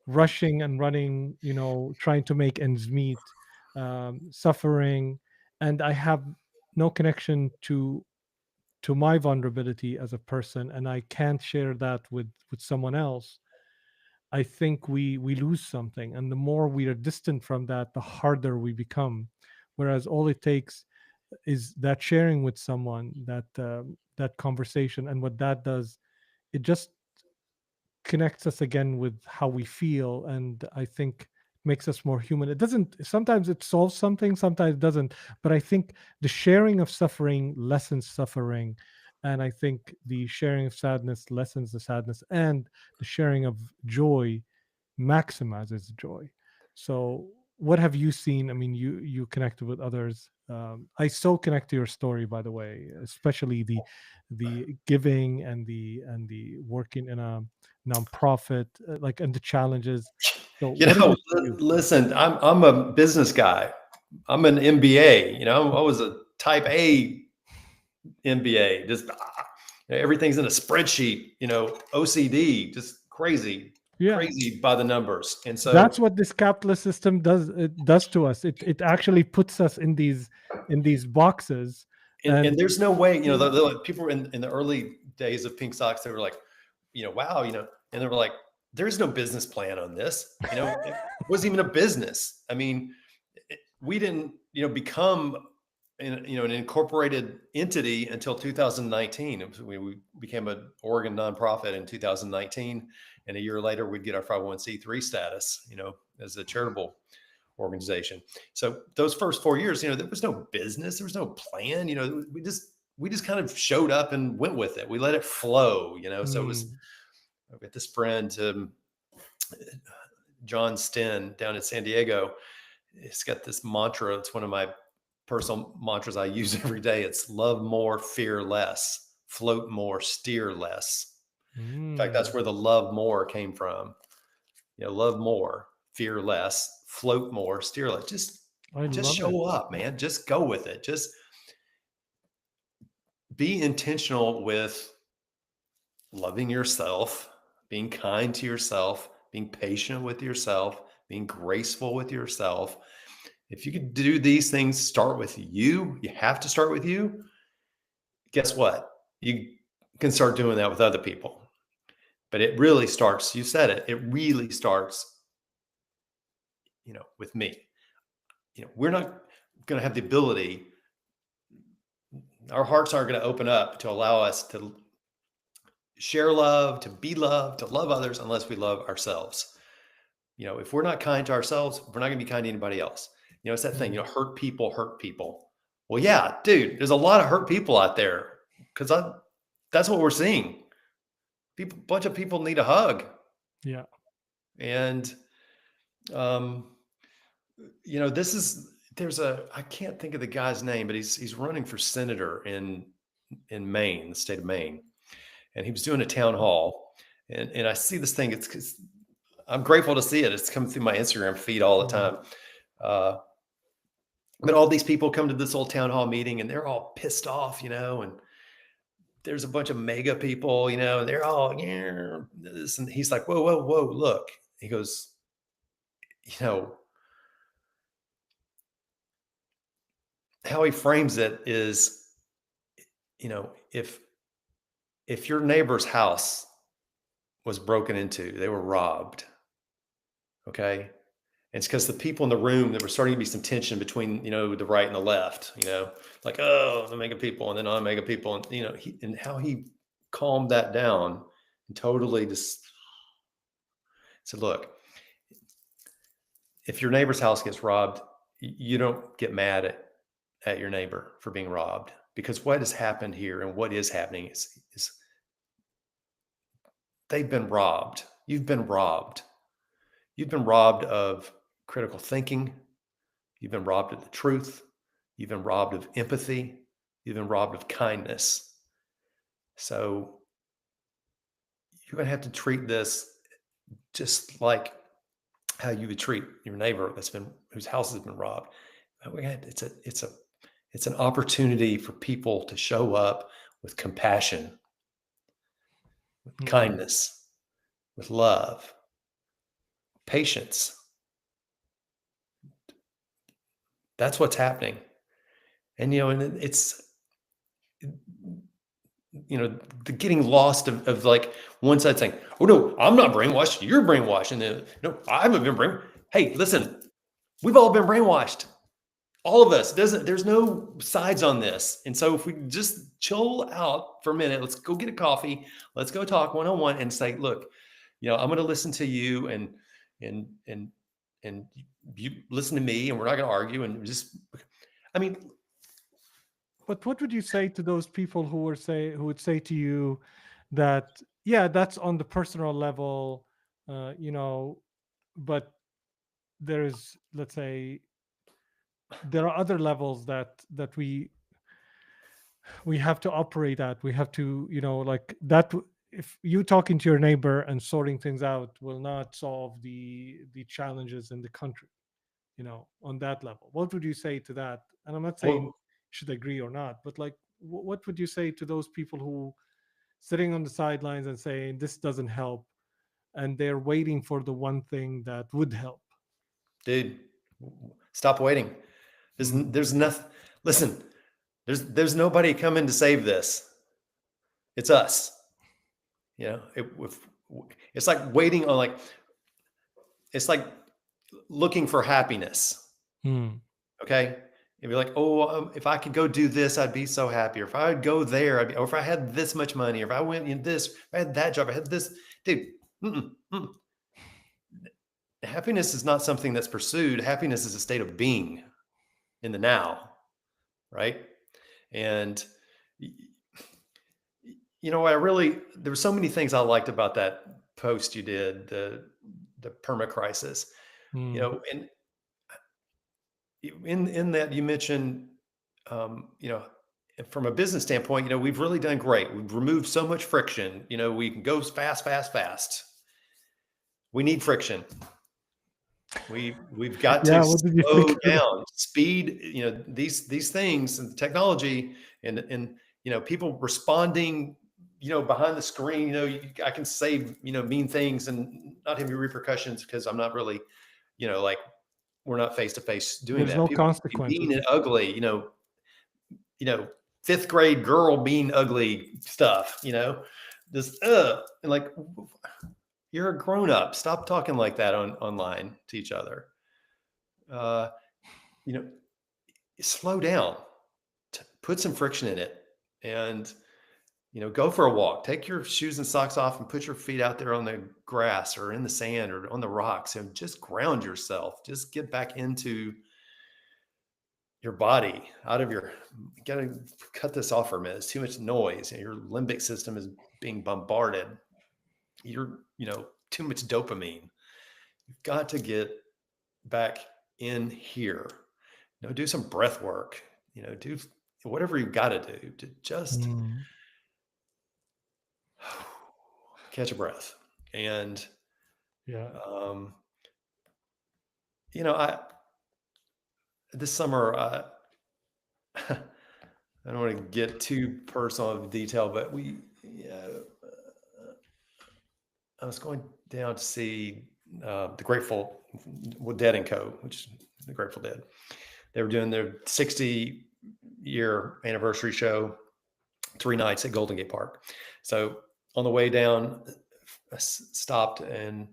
rushing and running, trying to make ends meet, suffering, and I have no connection to my vulnerability as a person, and I can't share that with someone else. I think we lose something, and the more we are distant from that, the harder we become. Whereas all it takes is that sharing with someone, that conversation, and what that does, it just connects us again with how we feel, and I think makes us more human. It doesn't, sometimes it solves something, sometimes it doesn't, but I think the sharing of suffering lessens suffering, and I think the sharing of sadness lessens the sadness, and the sharing of joy maximizes joy. So what have you seen? I mean, you connected with others. I so connect to your story, by the way, especially the giving and the working in a nonprofit, like, and the challenges. So You what is know, it for you? listen, I'm a business guy. I'm an MBA. I was a type A MBA. Just everything's in a spreadsheet. OCD, just crazy, Yeah, crazy by the numbers. And so, that's what this capitalist system does. It does to us. It actually puts us in these boxes, and and there's no way. People in the early days of Pink Socks, they were like, wow, and they were like, there's no business plan on this. It wasn't even a business. I mean, we didn't, become an incorporated entity until 2019. We became an Oregon nonprofit in 2019, and a year later we'd get our 501c3 status, as a charitable organization. So those first 4 years, there was no business, there was no plan. We just kind of showed up and went with it. We let it flow. So it was. mm, I've got this friend, John Sten, down in San Diego. He's got this mantra. It's one of my personal mantras I use every day. It's love more, fear less, float more, steer less. In fact, that's mm, where the love more came from. Love more, fear less, float more, steer less. I Just love it. show up, man. Just go with it. Just be intentional with loving yourself, being kind to yourself, being patient with yourself, being graceful with yourself. If you could do these things, start with you. You have to start with you. Guess what? You can start doing that with other people. But it really starts, you said it, it really starts, with me. We're not going to have the ability, our hearts aren't going to open up to allow us to share love, to be loved, to love others unless we love ourselves. If we're not kind to ourselves, we're not going to be kind to anybody else. It's that thing, Mm, hurt people hurt people. Well, yeah, dude, there's a lot of hurt people out there because that's what we're seeing. Bunch of people need a hug. yeah. And, I can't think of the guy's name, but he's running for senator in Maine, the state of Maine. And he was doing a town hall. And I see this thing. It's I'm grateful to see it. It's coming through my Instagram feed all the Mm, time. But all these people come to this old town hall meeting and they're all pissed off, and there's a bunch of mega people, and they're all, yeah, this. And he's like, whoa, whoa, whoa, look. He goes, you know, how he frames it is, if your neighbor's house was broken into. They were robbed. Okay. And it's because the people in the room, there was starting to be some tension between, the right and the left, like, oh, the mega people and the non-mega people. And, and how he calmed that down and totally just said, look, if your neighbor's house gets robbed, you don't get mad at your neighbor for being robbed, because what has happened here and what is happening is they've been robbed. You've been robbed. You've been robbed of critical thinking. You've been robbed of the truth. You've been robbed of empathy. You've been robbed of kindness. So you're going to have to treat this just like how you would treat your neighbor whose house has been robbed. It's an opportunity for people to show up with compassion, with kindness, with love, patience. That's what's happening. And, and it's, the getting lost of like one side saying, oh no, I'm not brainwashed, you're brainwashed. And then, no, I haven't been brainwashed. Hey, listen, we've all been brainwashed. All of us. There's no sides on this. And so if we just chill out for a minute, let's go get a coffee, let's go talk one-on-one and say, look, I'm going to listen to you and you listen to me, and we're not going to argue, and just, but what would you say to those people who would say to you that, yeah, that's on the personal level, but there is, let's say, there are other levels that we have to operate at. We have to, like that. If you talking to your neighbor and sorting things out will not solve the challenges in the country, on that level, what would you say to that? And I'm not saying should agree or not, but like, what would you say to those people who sitting on the sidelines and saying this doesn't help, and they're waiting for the one thing that would help? Dude, stop waiting. There's nothing. Listen, there's nobody coming to save this. It's us. It's like waiting on, it's like looking for happipiness. Okay. If you're like, oh, if I could go do this, I'd be so happy. Or if I would go there, or if I had this much money, or if I went in this, if I had that job, I had this, dude. Happiness is not something that's pursued. Happiness is a state of being in the now, right? And there were so many things I liked about that post you did, the perma crisis, and in that you mentioned, from a business standpoint, we've really done great. We've removed so much friction. We can go fast. We need friction. We've got to slow down. Speed, these things and technology and people responding, behind the screen, I can say, mean things and not have any repercussions because I'm not really, we're not face to face doing There's that. no People consequences. being ugly, fifth grade girl being ugly stuff, this, and like, you're a grown up. Stop talking like that online to each other. Slow down, put some friction in it, and, go for a walk. Take your shoes and socks off and put your feet out there on the grass or in the sand or on the rocks and just ground yourself. Just get back into your body, you gotta cut this off for a minute. It's too much noise. Your limbic system is being bombarded. You're, too much dopamine. You've got to get back in here. Do some breath work. Do whatever you've got to do to just catch a breath. And this summer, I don't want to get too personal of detail, but I was going down to see the Grateful Dead and Co., which the Grateful Dead. They were doing their 60-year anniversary show, 3 nights at Golden Gate Park. So on the way down, stopped, and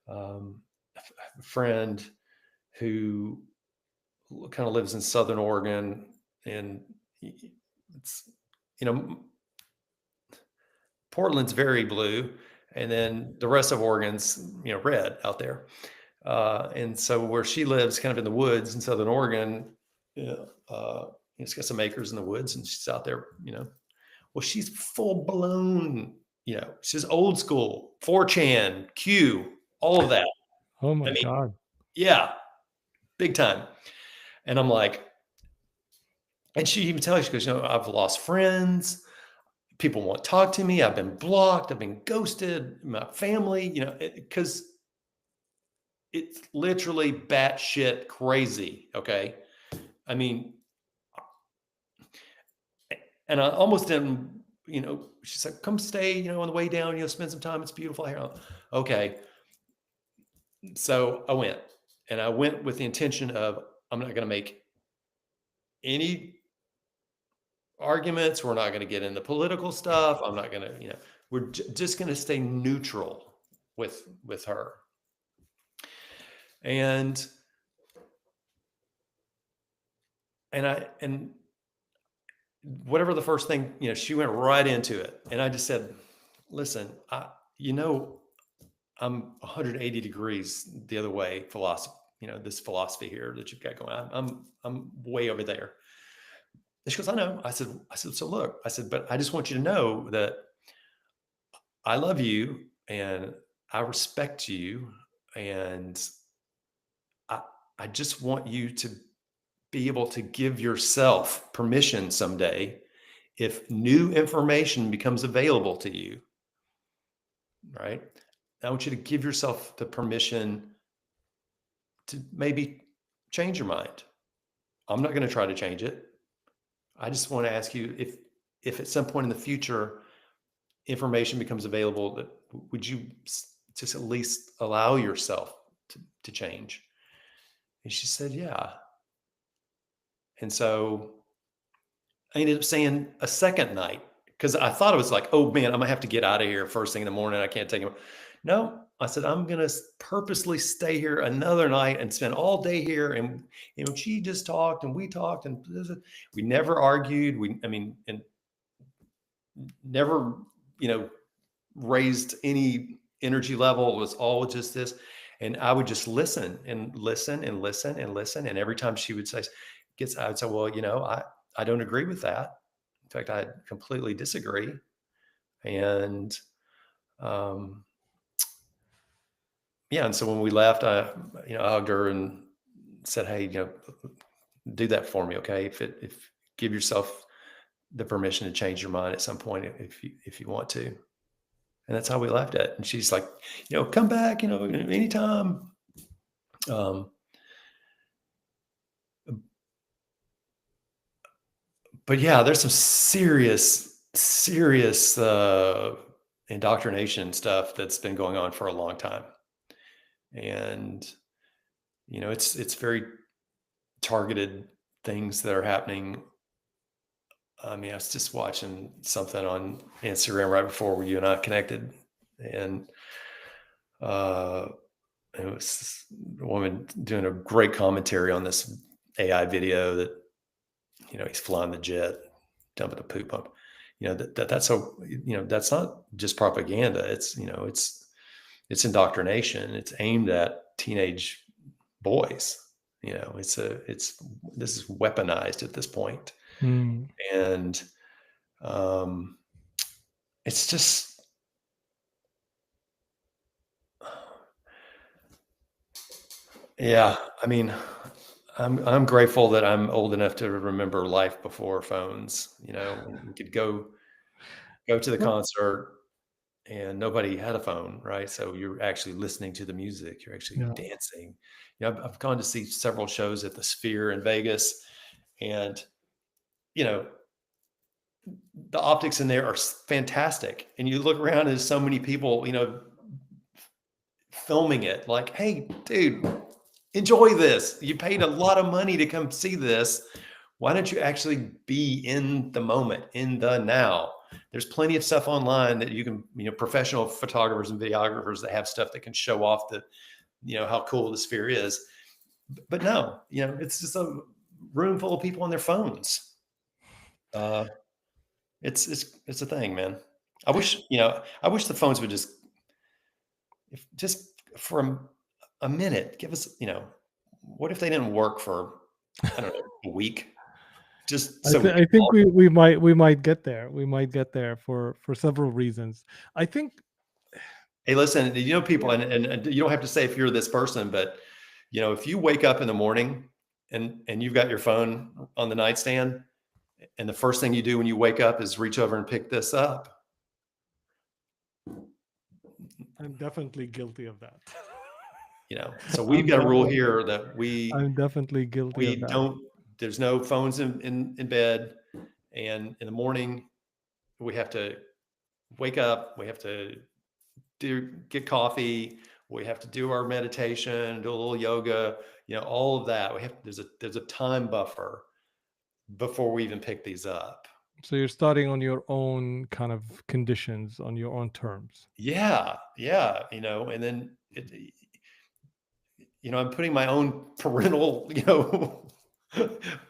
a friend who kind of lives in Southern Oregon, and it's, you know, Portland's very blue, and then the rest of Oregon's, red out there. And so where she lives, kind of in the woods in Southern Oregon, it's got some acres in the woods, and she's out there, well, she's full blown, she's old school, 4chan, Q, all of that. Oh my I mean, God. yeah, big time. And I'm like, and she even tells you, she goes, I've lost friends. People won't talk to me. I've been blocked. I've been ghosted. My family, because it's literally batshit crazy. Okay. I mean, and I almost didn't, she's like, come stay, on the way down, spend some time. It's beautiful here. Okay. So I went with the intention of, I'm not going to make any arguments. We're not going to get into political stuff. I'm not going to, we're just going to stay neutral with her. And whatever the first thing, she went right into it. And I just said, listen, I'm 180 degrees the other way philosophy, this philosophy here that you've got going on. I'm way over there. And she goes, I know. I said, so look, but I just want you to know that I love you and I respect you. And I just want you to be able to give yourself permission someday, if new information becomes available to you, right? I want you to give yourself the permission to maybe change your mind. I'm not going to try to change it. I just want to ask you, if at some point in the future information becomes available, that would you just at least allow yourself to change? And she said, yeah. And so I ended up saying a second night, because I thought it was like, oh man, I'm gonna have to get out of here first thing in the morning. I can't take it. No, I said, I'm gonna purposely stay here another night and spend all day here. And she just talked and we talked, and we never argued. And never, raised any energy level. It was all just this. And I would just listen and listen and listen and listen. And every time she would say, I would say, well, I don't agree with that. In fact, I completely disagree. And yeah. And so when we left, I hugged her and said, hey, do that for me. Okay. If give yourself the permission to change your mind at some point, if you want to. And that's how we left it. And she's like, come back, anytime. But yeah, there's some serious indoctrination stuff that's been going on for a long time. And, it's very targeted things that are happening. I mean, I was just watching something on Instagram right before you and I connected, and it was a woman doing a great commentary on this AI video that, he's flying the jet, dumping a poop pump. That's that's not just propaganda. It's, it's indoctrination. It's aimed at teenage boys. This is weaponized at this point. And it's just, yeah, I mean, I'm grateful that I'm old enough to remember life before phones. We could go to the concert and nobody had a phone, right? So you're actually listening to the music, you're actually dancing. I've gone to see several shows at the Sphere in Vegas, and the optics in there are fantastic. And you look around and there's so many people, filming it, like, hey, dude, enjoy this. You paid a lot of money to come see this. Why don't you actually be in the moment, in the now? There's plenty of stuff online that you can, professional photographers and videographers that have stuff that can show off the, how cool the sphere is. But no, it's just a room full of people on their phones. It's a thing, man. I wish the phones would just for a minute, give us, what if they didn't work for, I don't know, a week? Just so we I can think all, we might get there. We might get there for several reasons. I think, hey, listen, people, yeah, and you don't have to say if you're this person, but if you wake up in the morning and you've got your phone on the nightstand, and the first thing you do when you wake up is reach over and pick this up. I'm definitely guilty of that. So we've got a rule here that I'm definitely guilty of we that. don't, there's no phones in bed, and in the morning we have to wake up, we have to get coffee, we have to do our meditation, do a little yoga, all of that. There's a time buffer before we even pick these up. So you're starting on your own kind of conditions, on your own terms. Yeah, and then I'm putting my own parental,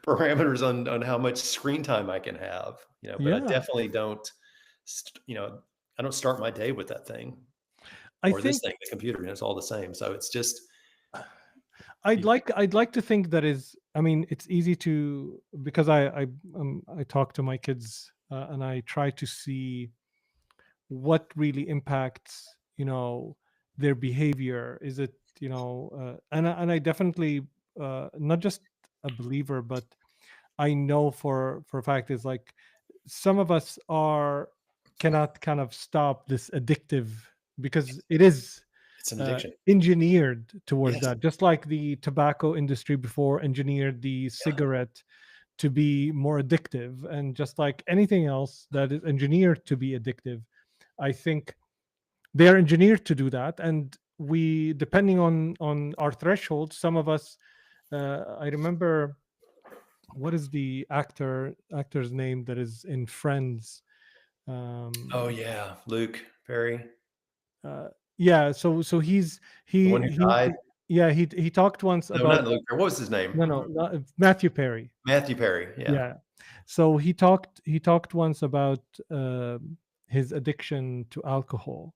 parameters on how much screen time I can have, but I Yeah, definitely don't, I don't start my day with that thing I or this think thing, the computer, it's all the same. So it's just, I'd you- like I'd like to think that is. I mean, it's easy to, because I talk to my kids, and I try to see what really impacts, their behavior. Is it, and I definitely, not just a believer, but I know for a fact is like some of us are cannot kind of stop this addictive, because it is it's an addiction. engineered towards Yes. that, just like the tobacco industry before engineered the Yeah. cigarette to be more addictive, and just like anything else that is engineered to be addictive, I think they're engineered to do that. And we, depending on our threshold, some of us, I remember, what is the actor's name that is in Friends? Oh um yeah. Luke Perry, uh yeah, so he's the one who he died. yeah, he talked once No, about, not Luke Perry. What was his name? no, Matthew Perry. Matthew Perry. Yeah. Yeah. So he talked once about, his addiction to alcohol,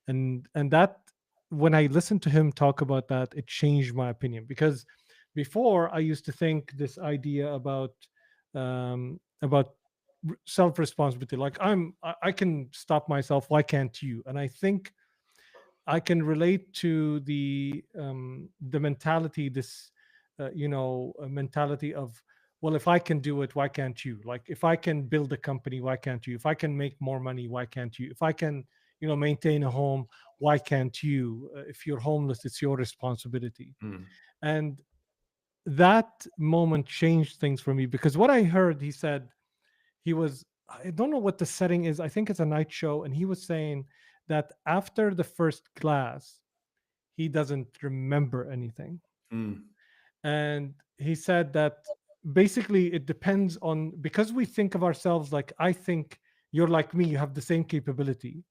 and that, when I listened to him talk about that, it changed my opinion, because before I used to think this idea about self responsibility, like I can stop myself, why can't you? And I think I can relate to the mentality, this, mentality of, well, if I can do it, why can't you? Like, if I can build a company, why can't you? If I can make more money, why can't you? If I can, maintain a home, why can't you? If you're homeless, it's your responsibility. Mm. And that moment changed things for me, because what I heard, he said, he was, I don't know what the setting is, I think it's a night show, and he was saying that after the first glass he doesn't remember anything. Mm. And he said that basically it depends on, because we think of ourselves like, I think you're like me, you have the same capability,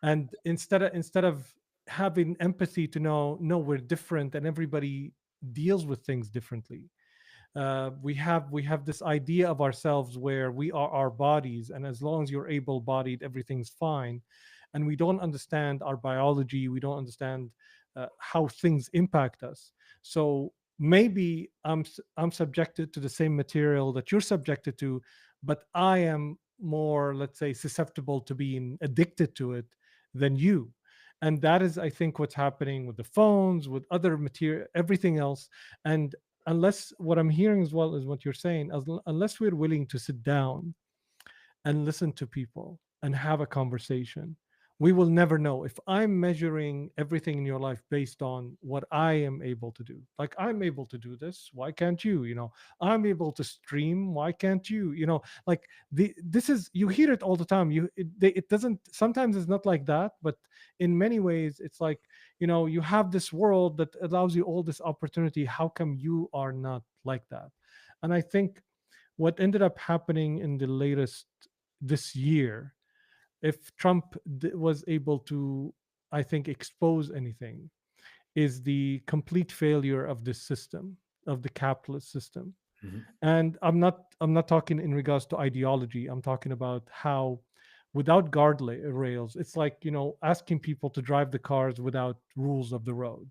and instead of having empathy to know, no, we're different and everybody deals with things differently. We have this idea of ourselves where we are our bodies, and as long as you're able bodied, everything's fine. And we don't understand our biology, we don't understand how things impact us. So maybe I'm subjected to the same material that you're subjected to, but I am more, let's say, susceptible to being addicted to it than you. And that is, I think, what's happening with the phones, with other material, everything else. And unless, what I'm hearing as well is what you're saying, unless we're willing to sit down and listen to people and have a conversation, we will never know. If I'm measuring everything in your life based on what I am able to do, like, I'm able to do this, why can't you? I'm able to stream, why can't you? Like, this is, you hear it all the time. It doesn't, sometimes it's not like that, but in many ways it's like, you have this world that allows you all this opportunity, how come you are not like that? And I think what ended up happening in the latest, this year, if Trump was able to, I think, expose anything, is the complete failure of this system, of the capitalist system. Mhm. And I'm not talking in regards to ideology. I'm talking about how, without rails, it's like, asking people to drive the cars without rules of the road.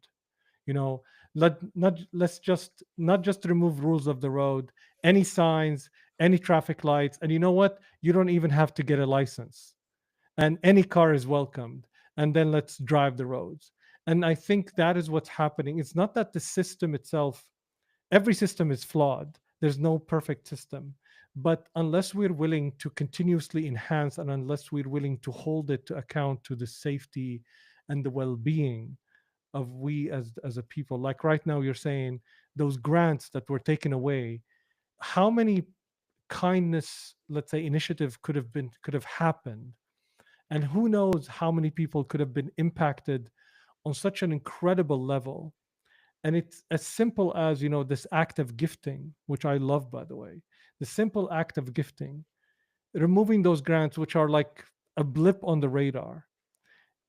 you know let's just not just remove rules of the road, any signs, any traffic lights, and you know what, you don't even have to get a license, and any car is welcomed, and then let's drive the roads. And I think that is what's happening. It's not that the system itself, every system is flawed, there's no perfect system, but unless we're willing to continuously enhance, and unless we're willing to hold it to account to the safety and the well-being of we as a people, like right now you're saying those grants that were taken away, how many kindness, let's say, initiative could have happened, and who knows how many people could have been impacted on such an incredible level. And it's as simple as, this act of gifting, which I love, by the way, the simple act of gifting, removing those grants, which are like a blip on the radar,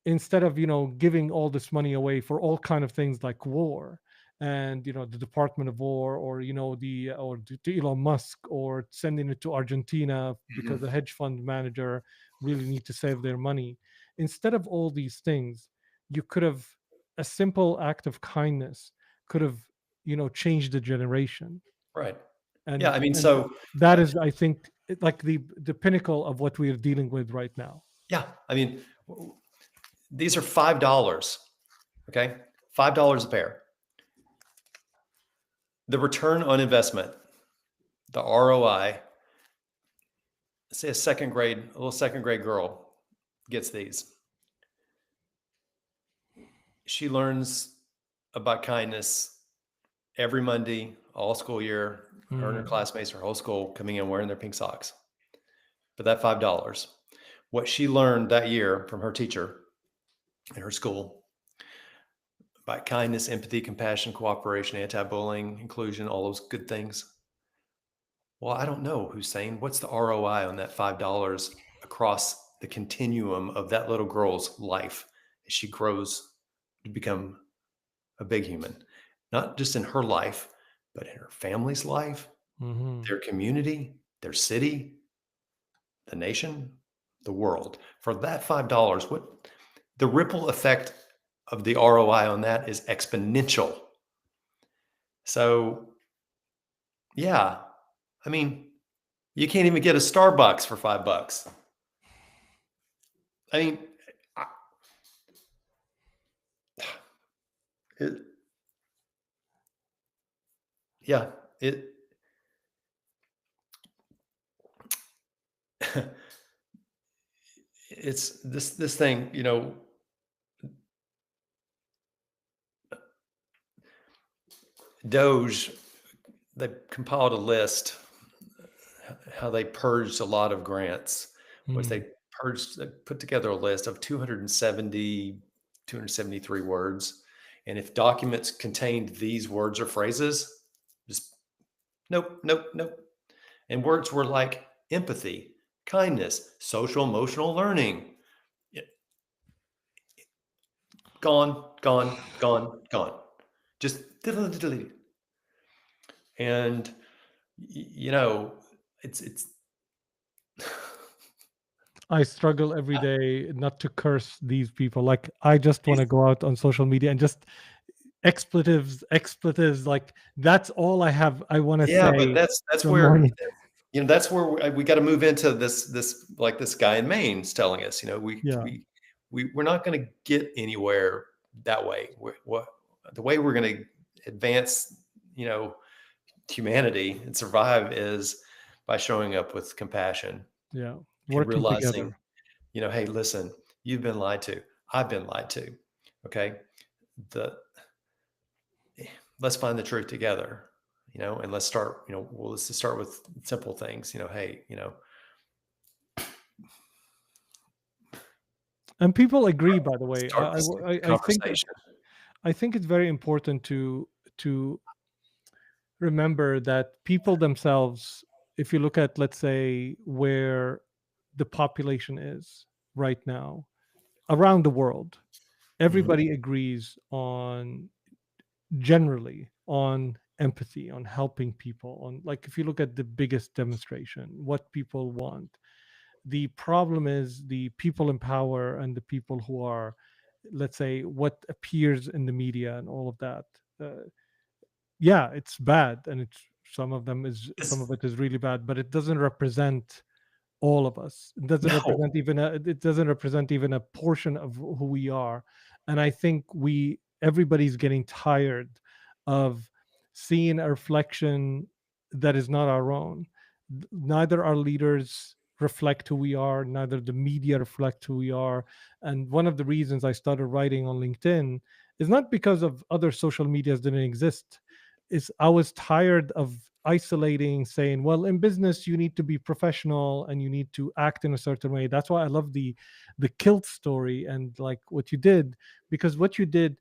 instead of, giving all this money away for all kind of things like war, and, the Department of War, or, to Elon Musk, or sending it to Argentina because Mhm. the hedge fund manager really need to save their money. Instead of all these things, you could have, a simple act of kindness could have, changed the generation. Right. Yeah. and I mean, and so that uh, is, I think, like the pinnacle of what we are dealing with right now. yeah. I mean, these are $5. Okay, $5 a pair. The return on investment, the ROI. Say a little second grade girl gets these. She learns about kindness every Monday, all school year. Her and her Mm, classmates, her whole school, coming in wearing their pink socks. But that $5, what she learned that year from her teacher in her school about kindness, empathy, compassion, cooperation, anti-bullying, inclusion, all those good things. Well, I don't know, Hussein. What's the ROI on that $5 across the continuum of that little girl's life as she grows to become a big human? Not just in her life, but in her family's life, mhm. their community, their city, the nation, the world. For that $5, what the ripple effect of the ROI on that is exponential. So, yeah, I mean, you can't even get a Starbucks for $5. I mean, I- it, yeah, it. It's this thing, Doge. They compiled a list how they purged a lot of grants was Mm. they put together a list of 273 words, and if documents contained these words or phrases, just nope, nope, nope. And words were like empathy, kindness, social emotional learning. Yeah, gone, gone, gone, gone. Just delete. And it's I struggle every day not to curse these people. Like, I just want these to go out on social media and just expletives. Like, that's all I have. I want to yeah, but say. that's Good where morning. that's where we got to move into this like this guy in Maine's telling us, Yeah, we're not going to get anywhere that way. What the way we're going to advance, you know, humanity and survive is by showing up with compassion yeah. and Working realizing, together. hey, listen, you've been lied to. I've been lied to. Okay. The let's find the truth together, and let's start, well, let's just start with simple things, hey, And people agree. By the way, start this I think conversation. it's very important to remember that people themselves, if you look at, let's say, where the population is right now around the world, Mhm. everybody agrees on generally on empathy, on helping people, on, like, if you look at the biggest demonstration, what people want. The problem is the people in power and the people who are, let's say, what appears in the media and all of that. Yeah, it's bad, and it's, some of It's it is really bad, but it doesn't represent all of us. It doesn't no. represent even a portion of who we are. And I think everybody's getting tired of seeing a reflection that is not our own. Neither our leaders reflect who we are, neither the media reflect who we are. And one of the reasons I started writing on LinkedIn is not because of other social medias didn't exist. Is I was tired of isolating, saying, well, in business you need to be professional and you need to act in a certain way. That's why I love the kilt story and like what you did, because what you did,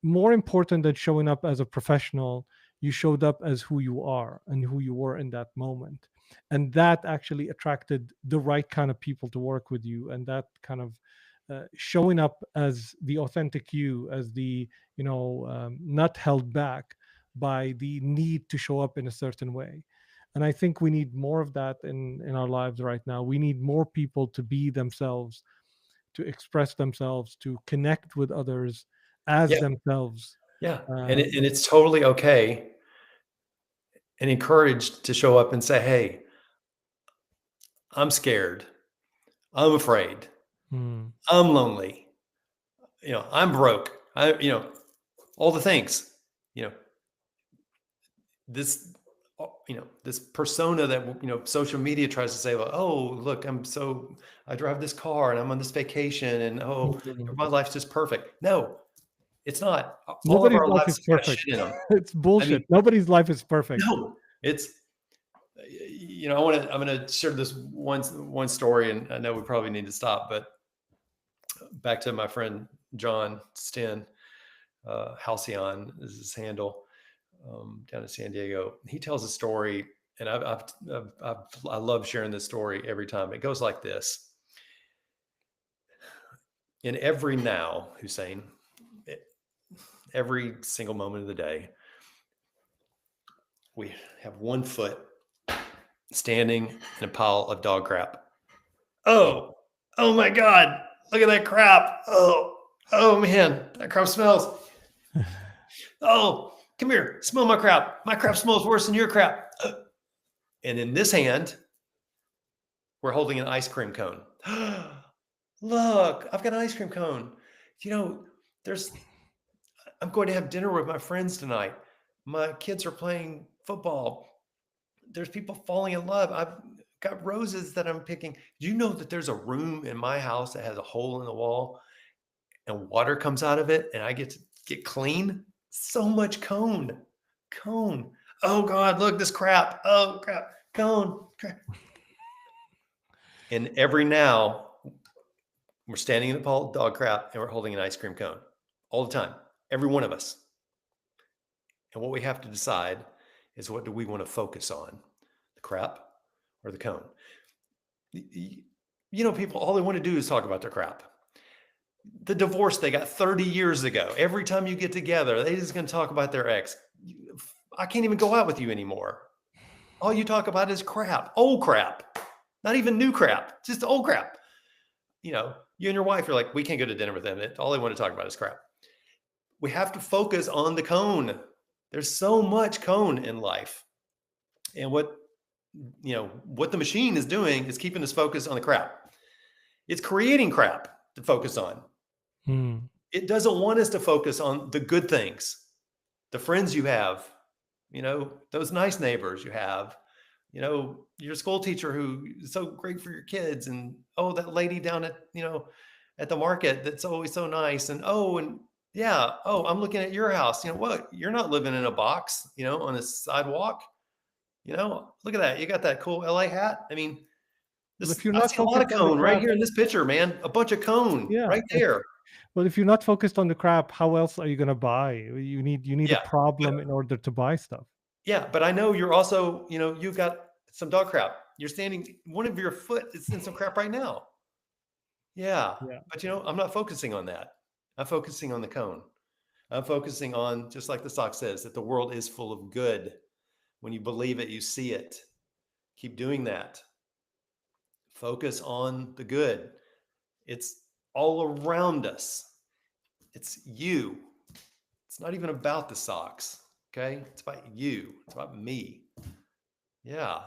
more important than showing up as a professional, you showed up as who you are and who you were in that moment. And that actually attracted the right kind of people to work with you. And that kind of showing up as the authentic you, as the, not held back by the need to show up in a certain way. And I think we need more of that in our lives right now. We need more people to be themselves, to express themselves, to connect with others as Yeah, themselves. yeah, um, and it's totally okay and encouraged to show up and say, "Hey, I'm scared. I'm afraid. mm, I'm lonely. I'm broke. All the things. You know, this this persona that social media tries to say, well, oh, look, I drive this car and I'm on this vacation and oh, mm. my life's just perfect. No, it's not. All of Nobody's our life is lives got perfect. shit in them. It's I mean, bullshit. Nobody's life is perfect. no, it's I'm gonna share this one story, and I know we probably need to stop, but back to my friend John Sten, Halcyon is his handle, down in San Diego. He tells a story, and I love sharing this story every time. It goes like this: in every now, Hussein, e- every single moment of the day, we have one foot standing in a pile of dog crap. Oh, oh my God! Look at that crap! Oh man, that crap smells. Oh, come here, smell my crap. My crap smells worse than your crap. And in this hand, we're holding an ice cream cone. Look, I've got an ice cream cone. You know, there's I'm going to have dinner with my friends tonight. My kids are playing football. There's people falling in love. I've got roses that I'm picking. Do you know that there's a room in my house that has a hole in the wall and water comes out of it and I get to get clean? So much cone. Cone. Oh God, look, this crap. Oh crap. Cone. Crap. And every now we're standing in the pile of dog crap and we're holding an ice cream cone all the time, every one of us. And what we have to decide is, what do we want to focus on, the crap or the cone? People, all they want to do is talk about their crap. The divorce they got 30 years ago. Every time you get together, they just going to talk about their ex. I can't even go out with you anymore. All you talk about is crap, old crap, not even new crap, just old crap. You and your wife are like, we can't go to dinner with them. All they want to talk about is crap. We have to focus on the cone. There's so much cone in life. And what the machine is doing is keeping us focused on the crap. It's creating crap to focus on. Mm. It doesn't want us to focus on the good things, the friends you have, those nice neighbors you have, your school teacher who is so great for your kids, and that lady down at the market that's always so nice, and yeah, I'm looking at your house. What? You're not living in a box, on a sidewalk. Look at that. You got that cool LA hat. I mean, Well, if this you're I not see a lot of focused on the cone right crap, here in this picture, man. A bunch of cone yeah. right there. Well, if you're not focused on the crap, how else are you going to buy? You need a Yeah. problem in order to buy stuff. Yeah, but I know you're also, you've got some dog crap. You're standing, one of your foot is in some crap right now. Yeah. Yeah. But I'm not focusing on that. I'm focusing on the cone. I'm focusing on, just like the sock says, that the world is full of good. When you believe it, you see it. Keep doing that. Focus on the good. It's all around us. It's you. It's not even about the socks. Okay. It's about you. It's about me. Yeah.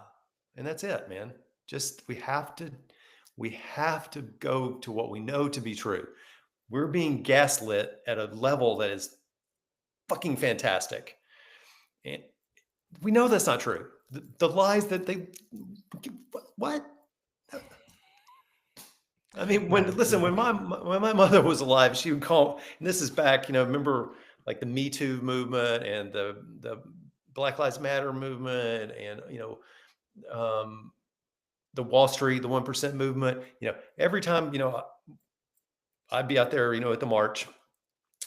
And that's it, man. Just we have to go to what we know to be true. We're being gaslit at a level that is fucking fantastic. And we know that's not true. The lies that they, what? I mean, Yeah. when my mother was alive, she would call, and this is back, remember like the Me Too movement and the Black Lives Matter movement, and um, the Wall Street, the 1% movement. Every time, I'd be out there, at the march,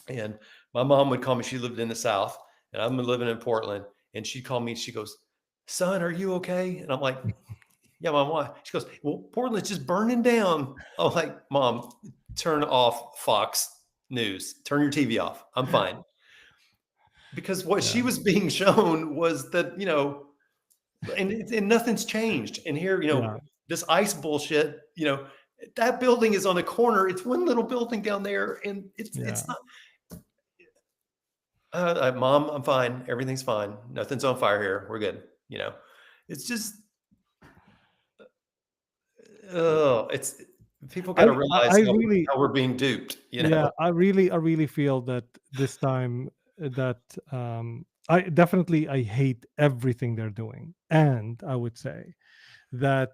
and my mom would call me. She lived in the South, and I'm living in Portland, and she'd call me. She goes, "Son, are you okay?" And I'm like, "Yeah, Mom, why?" She goes, "Well, Portland's just burning down." I'm like, "Mom, turn off Fox News. Turn your TV off. I'm fine." Because what she Yeah. was being shown was that, and nothing's changed. And here, Yeah. this ICE bullshit, that building is on a corner. It's one little building down there, and it's Yeah. not. Mom, I'm fine. Everything's fine. Nothing's on fire here. We're good. It's just, oh, it's people got to realize I how, really, how we're being duped. yeah, I really feel that this time that I hate everything they're doing. And I would say that,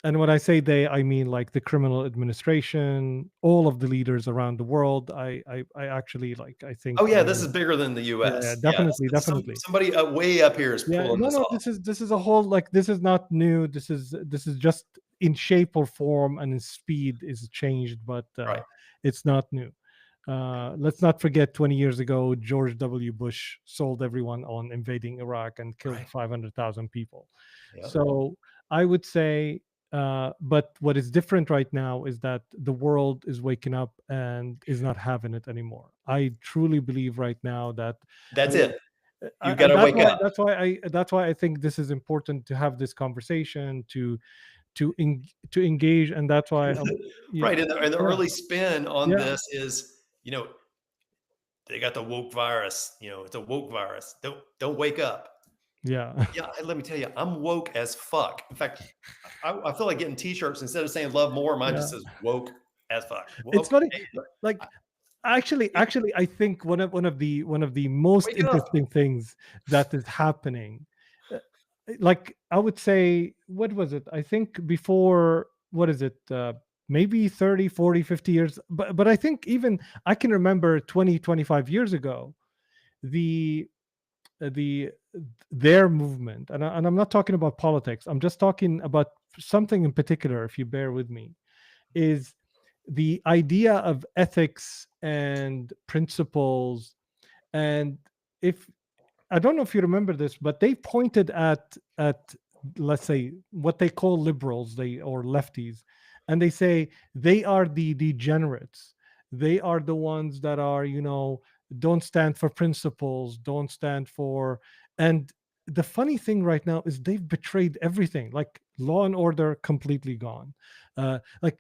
and when I say they, I mean like the criminal administration, all of the leaders around the world. I actually like, I think Oh yeah, this they're, is bigger than the yeah, yeah, U.S. Yeah, definitely, definitely. somebody way up here is Yeah, pulling no, this no, off. this is a whole, like, this is not new. This is just in shape or form and in speed is changed, but Right. it's not new. Let's not forget 20 years ago, George W. Bush sold everyone on invading Iraq and killed Right. 500,000 people. Yeah. So I would say, but what is different right now is that the world is waking up and is not having it anymore. I truly believe right now that, I That's mean, it. You got and to that's wake why up. I think this is important to have this conversation, to engage, and that's why yeah, Right. And the yeah, early spin on yeah, this is, they got the woke virus. It's a woke virus. Don't wake up. yeah. Yeah, let me tell you, I'm woke as fuck. In fact, I feel like getting T-shirts instead of saying "love more." Mine Yeah. just says "woke as fuck." It's Woke. funny, Hey, like, I- actually, I think one of the most wake up. interesting things that is happening, uh, like, I would say, what was it? I think before, what is it? Maybe 30, 40, 50 years, but I think even I can remember 20, 25 years ago, the the their movement, and I'm not talking about politics. I'm just talking about something in particular, if you bear with me, is the idea of ethics and principles. And if I don't know if you remember this, but they pointed at, let's say, what they call liberals, or lefties, and they say they are the degenerates. They are the ones that are, don't stand for principles, don't stand for. And the funny thing right now is they've betrayed everything. Like, law and order completely gone. Like,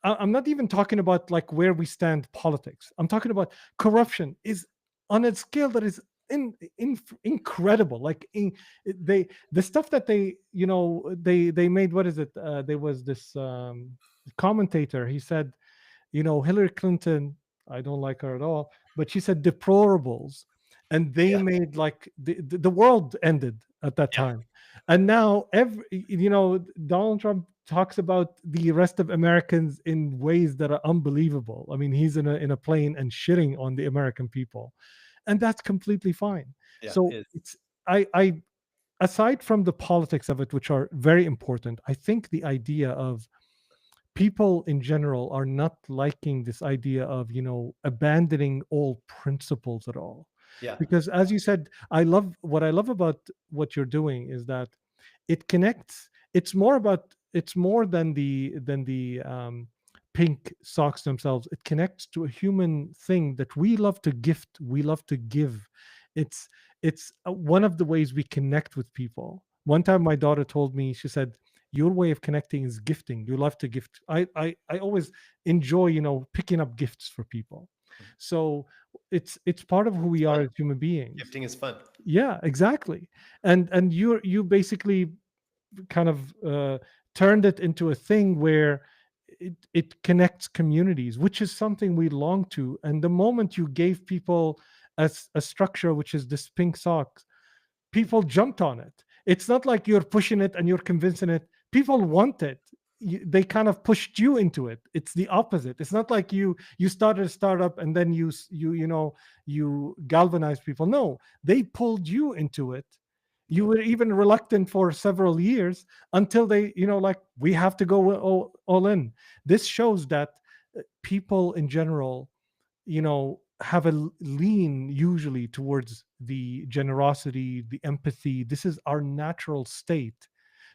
I'm not even talking about like where we stand politics. I'm talking about corruption is on a scale that is incredible. Like, the stuff that they made. What is it? There was this commentator. He said, Hillary Clinton, I don't like her at all, but she said deplorables, and they Yeah, made, like, the world ended at that yeah, time. And now, Donald Trump talks about the rest of Americans in ways that are unbelievable. I mean, he's in a plane and shitting on the American people, and that's completely fine. yeah. So it's I aside from the politics of it, which are very important, I think the idea of people in general are not liking this idea of, abandoning all principles at all. Yeah, Because, as you said, I love about what you're doing is that it connects. It's more than the pink socks themselves, it connects to a human thing that we love to gift, we love to give. It's one of the ways we connect with people. One time my daughter told me, she said, your way of connecting is gifting. You love to gift. I always enjoy, picking up gifts for people. So it's part of who we are Fun. as human beings. Gifting is fun. Yeah, exactly. And you basically kind of turned it into a thing where it connects communities, which is something we long to. And the moment you gave people a structure, which is this pink socks, people jumped on it. It's not like you're pushing it and you're convincing it. People want it. They kind of pushed you into it. It's the opposite. It's not like you started a startup and then you galvanize people. No, they pulled you into it. You were even reluctant for several years until they, like, we have to go all in. This shows that people in general, have a lean usually towards the generosity, the empathy. This is our natural state,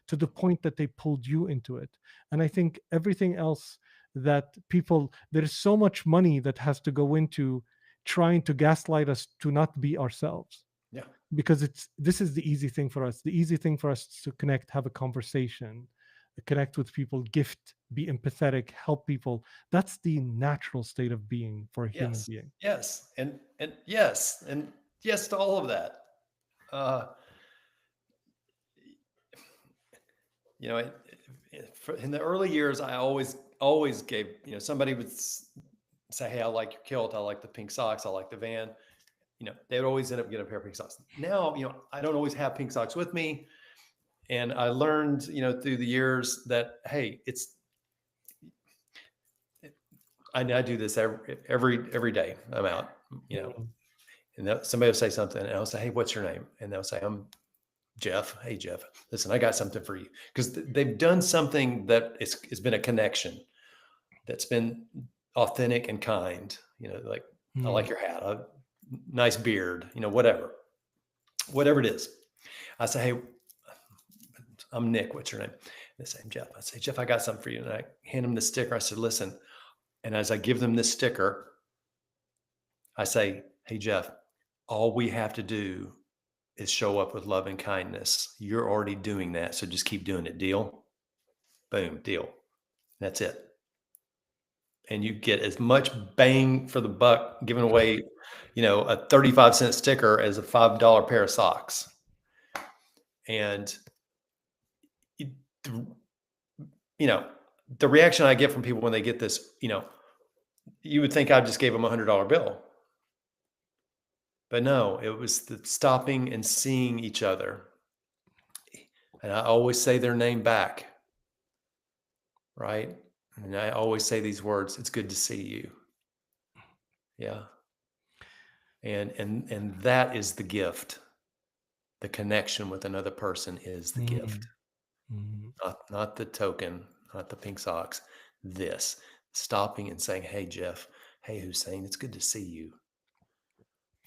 to the point that they pulled you into it. And I think everything else that people, there's so much money that has to go into trying to gaslight us to not be ourselves. Yeah. Because this is the easy thing for us. The easy thing for us to connect, have a conversation, connect with people, gift, be empathetic, help people. That's the natural state of being for a human Yes. being. Yes. And yes. And yes to all of that. In the early years, I always gave, somebody would say, hey, I like your kilt. I like the pink socks. I like the van. They would always end up getting a pair of pink socks. Now, I don't always have pink socks with me. And I learned, through the years that, hey, I do this every day I'm out, and somebody will say something and I'll say, hey, what's your name? And they'll say, I'm Jeff. Hey, Jeff, listen, I got something for you. Because they've done something that it's been a connection that's been authentic and kind, like, I like your hat, nice beard, whatever it is. I say, hey, I'm Nick. What's your name? They say, I'm Jeff. I say, Jeff, I got something for you. And I hand them the sticker. I said, listen. And as I give them this sticker, I say, hey, Jeff, all we have to do is show up with love and kindness. You're already doing that. So just keep doing it. Deal? Boom, deal. That's it. And you get as much bang for the buck giving away, a 35-cent sticker as a $5 pair of socks. And, the reaction I get from people when they get this, you would think I just gave them $100 bill. But no, it was the stopping and seeing each other. And I always say their name back, right? And I always say these words, it's good to see you. Yeah. And that is the gift. The connection with another person is the gift. Not the token, not the pink socks. This, stopping and saying, hey, Jeff, hey, Hussein, it's good to see you.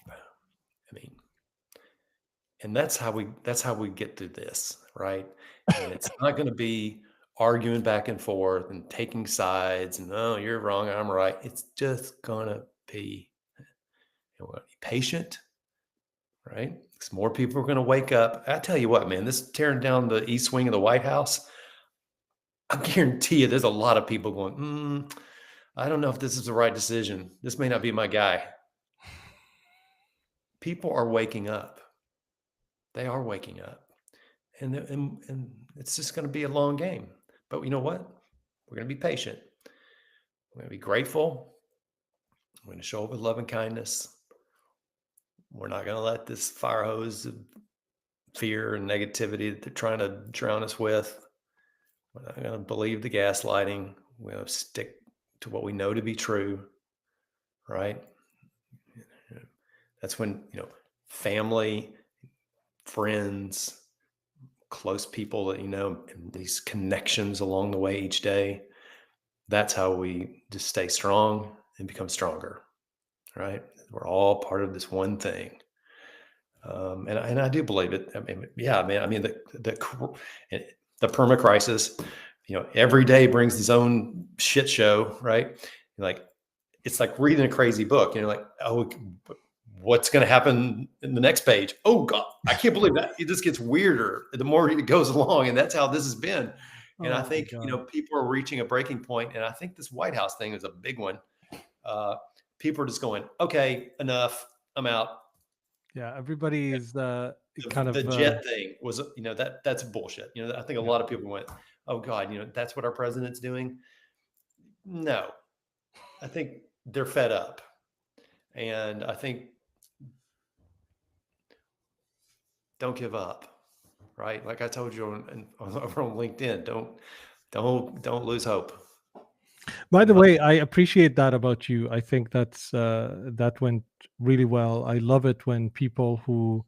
I mean, and that's how we get through this, right? And it's not going to be arguing back and forth and taking sides and, oh, you're wrong, I'm right. It's just going to be, patient, right? Because more people are going to wake up. I tell you what, man, this tearing down the east wing of the White House, I guarantee you there's a lot of people going, I don't know if this is the right decision. This may not be my guy. People are waking up. They are waking up. And it's just going to be a long game. But you know what? We're going to be patient. We're going to be grateful. We're going to show up with love and kindness. We're not going to let this fire hose of fear and negativity that they're trying to drown us with. We're not going to believe the gaslighting. We're going to stick to what we know to be true, right? That's when, family, friends, close people that, and these connections along the way each day, that's how we just stay strong and become stronger, right? We're all part of this one thing. And I do believe it. I mean, yeah, man, the perma crisis, every day brings its own shit show, right? You're like, it's like reading a crazy book. You're like, oh, what's going to happen in the next page? Oh God, I can't believe that. It just gets weirder the more it goes along. And that's how this has been. And I Oh my think, God. people are reaching a breaking point. And I think this White House thing is a big one. People are just going, okay, enough. I'm out. Yeah, everybody's kind The of jet thing was, that's bullshit. I think a yeah. lot of people went, oh God, that's what our president's doing. No, I think they're fed up. And I think don't give up, right? Like I told you over on LinkedIn, don't lose hope. By the Not, way, I appreciate that about you. I think that went really well. I love it when people who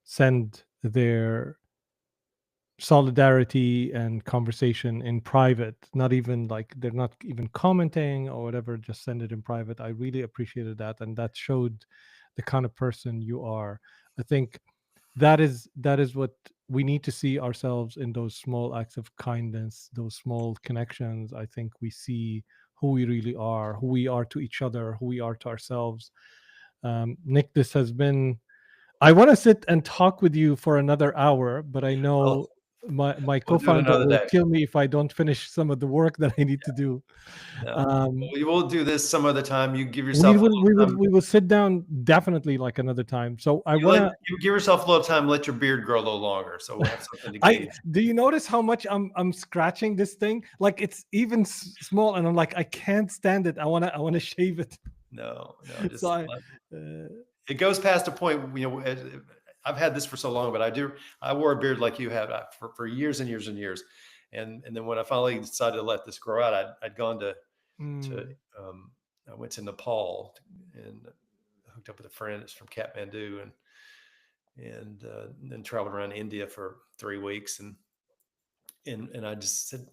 send their solidarity and conversation in private, not even like they're not even commenting or whatever, just send it in private. I really appreciated that, and that showed the kind of person you are. I think that is what we need to see ourselves in, those small acts of kindness, those small connections. I think we see who we really are, who we are to each other, who we are to ourselves. Nick, this has been, I want to sit and talk with you for another hour, but I well, know my we'll do it co-founder another will day. kill me if I don't finish some of the work that I need to do. No, Um, we will do this some other time. You give we yourself a will we little will time. we will sit down definitely like another time. So I want to, You give yourself a little time. Let your beard grow a little longer, so we'll have something to I gauge. do you notice how much I'm scratching this thing? Like it's even small, and I'm like I can't stand it. I wanna shave it. No, So just it goes past a point. I've had this for so long, but I wore a beard like you had for years and years and years, and then when I finally decided to let this grow out, I'd gone to mm, um, I went to Nepal and hooked up with a friend that's from Kathmandu, and then traveled around India for 3 weeks, and I just said,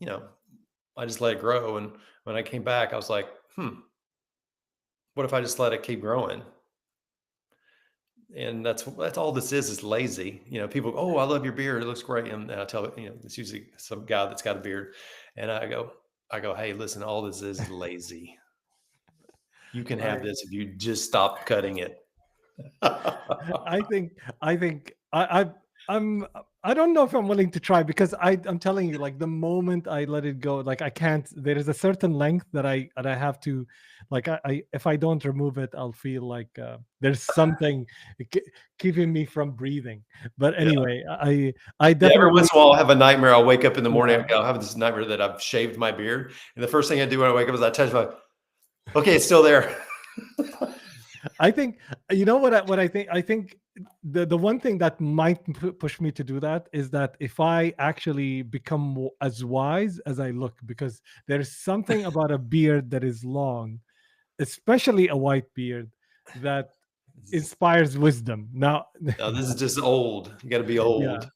I just let it grow, and when I came back, I was like, what if I just let it keep growing? And that's all this is lazy. People go, oh, I love your beard, it looks great, and I tell it, it's usually some guy that's got a beard, and I go, hey, listen, all this is lazy. You can have I this if you just stop cutting it. I think I'm I don't know if I'm willing to try, because I'm telling you, like the moment I let it go, like I can't. There is a certain length that I have to, like I if I don't remove it, I'll feel like there's something ke- keeping me from breathing. But Yeah. anyway, I Yeah, every definitely, once in a while, I'll have a nightmare. I'll wake up in the morning. yeah. I'll have this nightmare that I've shaved my beard, and the first thing I do when I wake up is I touch my. Okay, it's still there. I think, what I think. I think the one thing that might push me to do that is that if I actually become as wise as I look, because there's something about a beard that is long, especially a white beard, that inspires wisdom. Now, No, this is just old. You got to be yeah, old.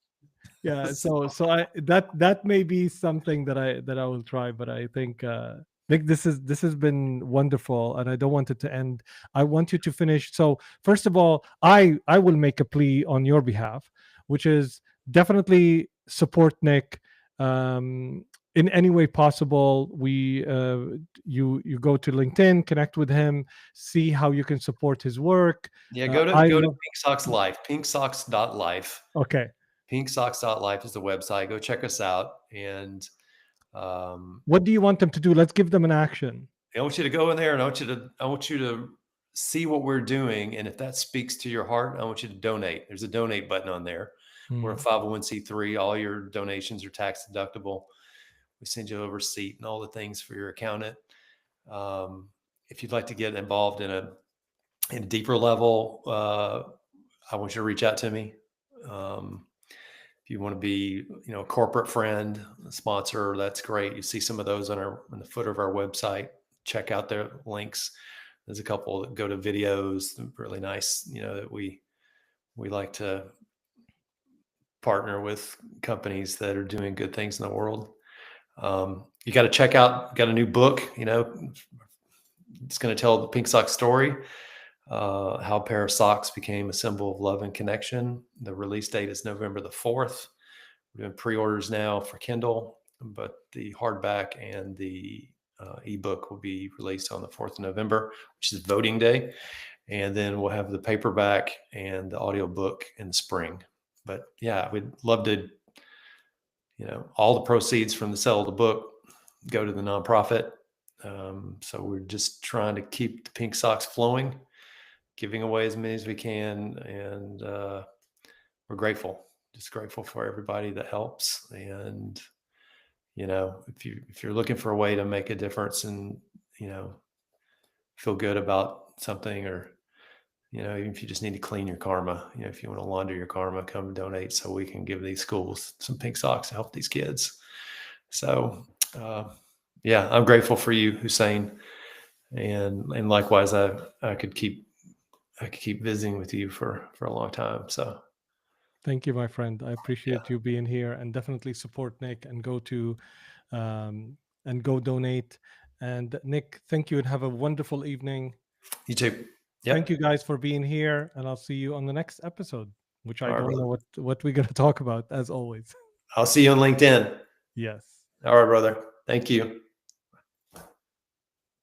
yeah. So I that may be something that I will try, but I think Nick, this has been wonderful, and I don't want it to end. I want you to finish. So first of all, I will make a plea on your behalf, which is definitely support Nick in any way possible. You go to LinkedIn, connect with him, see how you can support his work. Yeah, go to I go to love. Pink Socks Life. Pinksocks.life. Okay, Pinksocks.life is the website. Go check us out, and um, what do you want them to do? Let's give them an action. I want you to go in there, and I want you to see what we're doing, and if that speaks to your heart, I want you to donate. There's a donate button on there. We're a Hmm. 501c3. All your donations are tax deductible. We send you a receipt and all the things for your accountant. Um, if you'd like to get involved in a deeper level, I want you to reach out to me. Um, if you want to be, a corporate friend, a sponsor, that's great. You see some of those on the footer of our website. Check out their links. There's a couple that go to videos, really nice. That we like to partner with companies that are doing good things in the world. You got to check out. Got a new book. It's going to tell the Pink Sock story. How a pair of socks became a symbol of love and connection. The release date is November the 4th. We're doing pre-orders now for Kindle, but the hardback and the ebook will be released on the 4th of November, which is voting day. And then we'll have the paperback and the audiobook in the spring. But yeah, we'd love to, all the proceeds from the sale of the book go to the nonprofit. So we're just trying to keep the pink socks flowing, giving away as many as we can. And we're grateful, just grateful for everybody that helps. And, if you're looking for a way to make a difference and, feel good about something, or, even if you just need to clean your karma, if you want to launder your karma, come donate so we can give these schools some pink socks to help these kids. So, yeah, I'm grateful for you, Hussein. And likewise, I could keep visiting with you for a long time. So Thank you, my friend. I appreciate you being here, and definitely support Nick and go donate. And Nick, thank you and have a wonderful evening. You too. Yep. Thank you guys for being here, and I'll see you on the next episode, which I All right, don't know brother. what we're going to talk about, as always. I'll see you on LinkedIn. Yes. All right, brother. Thank you.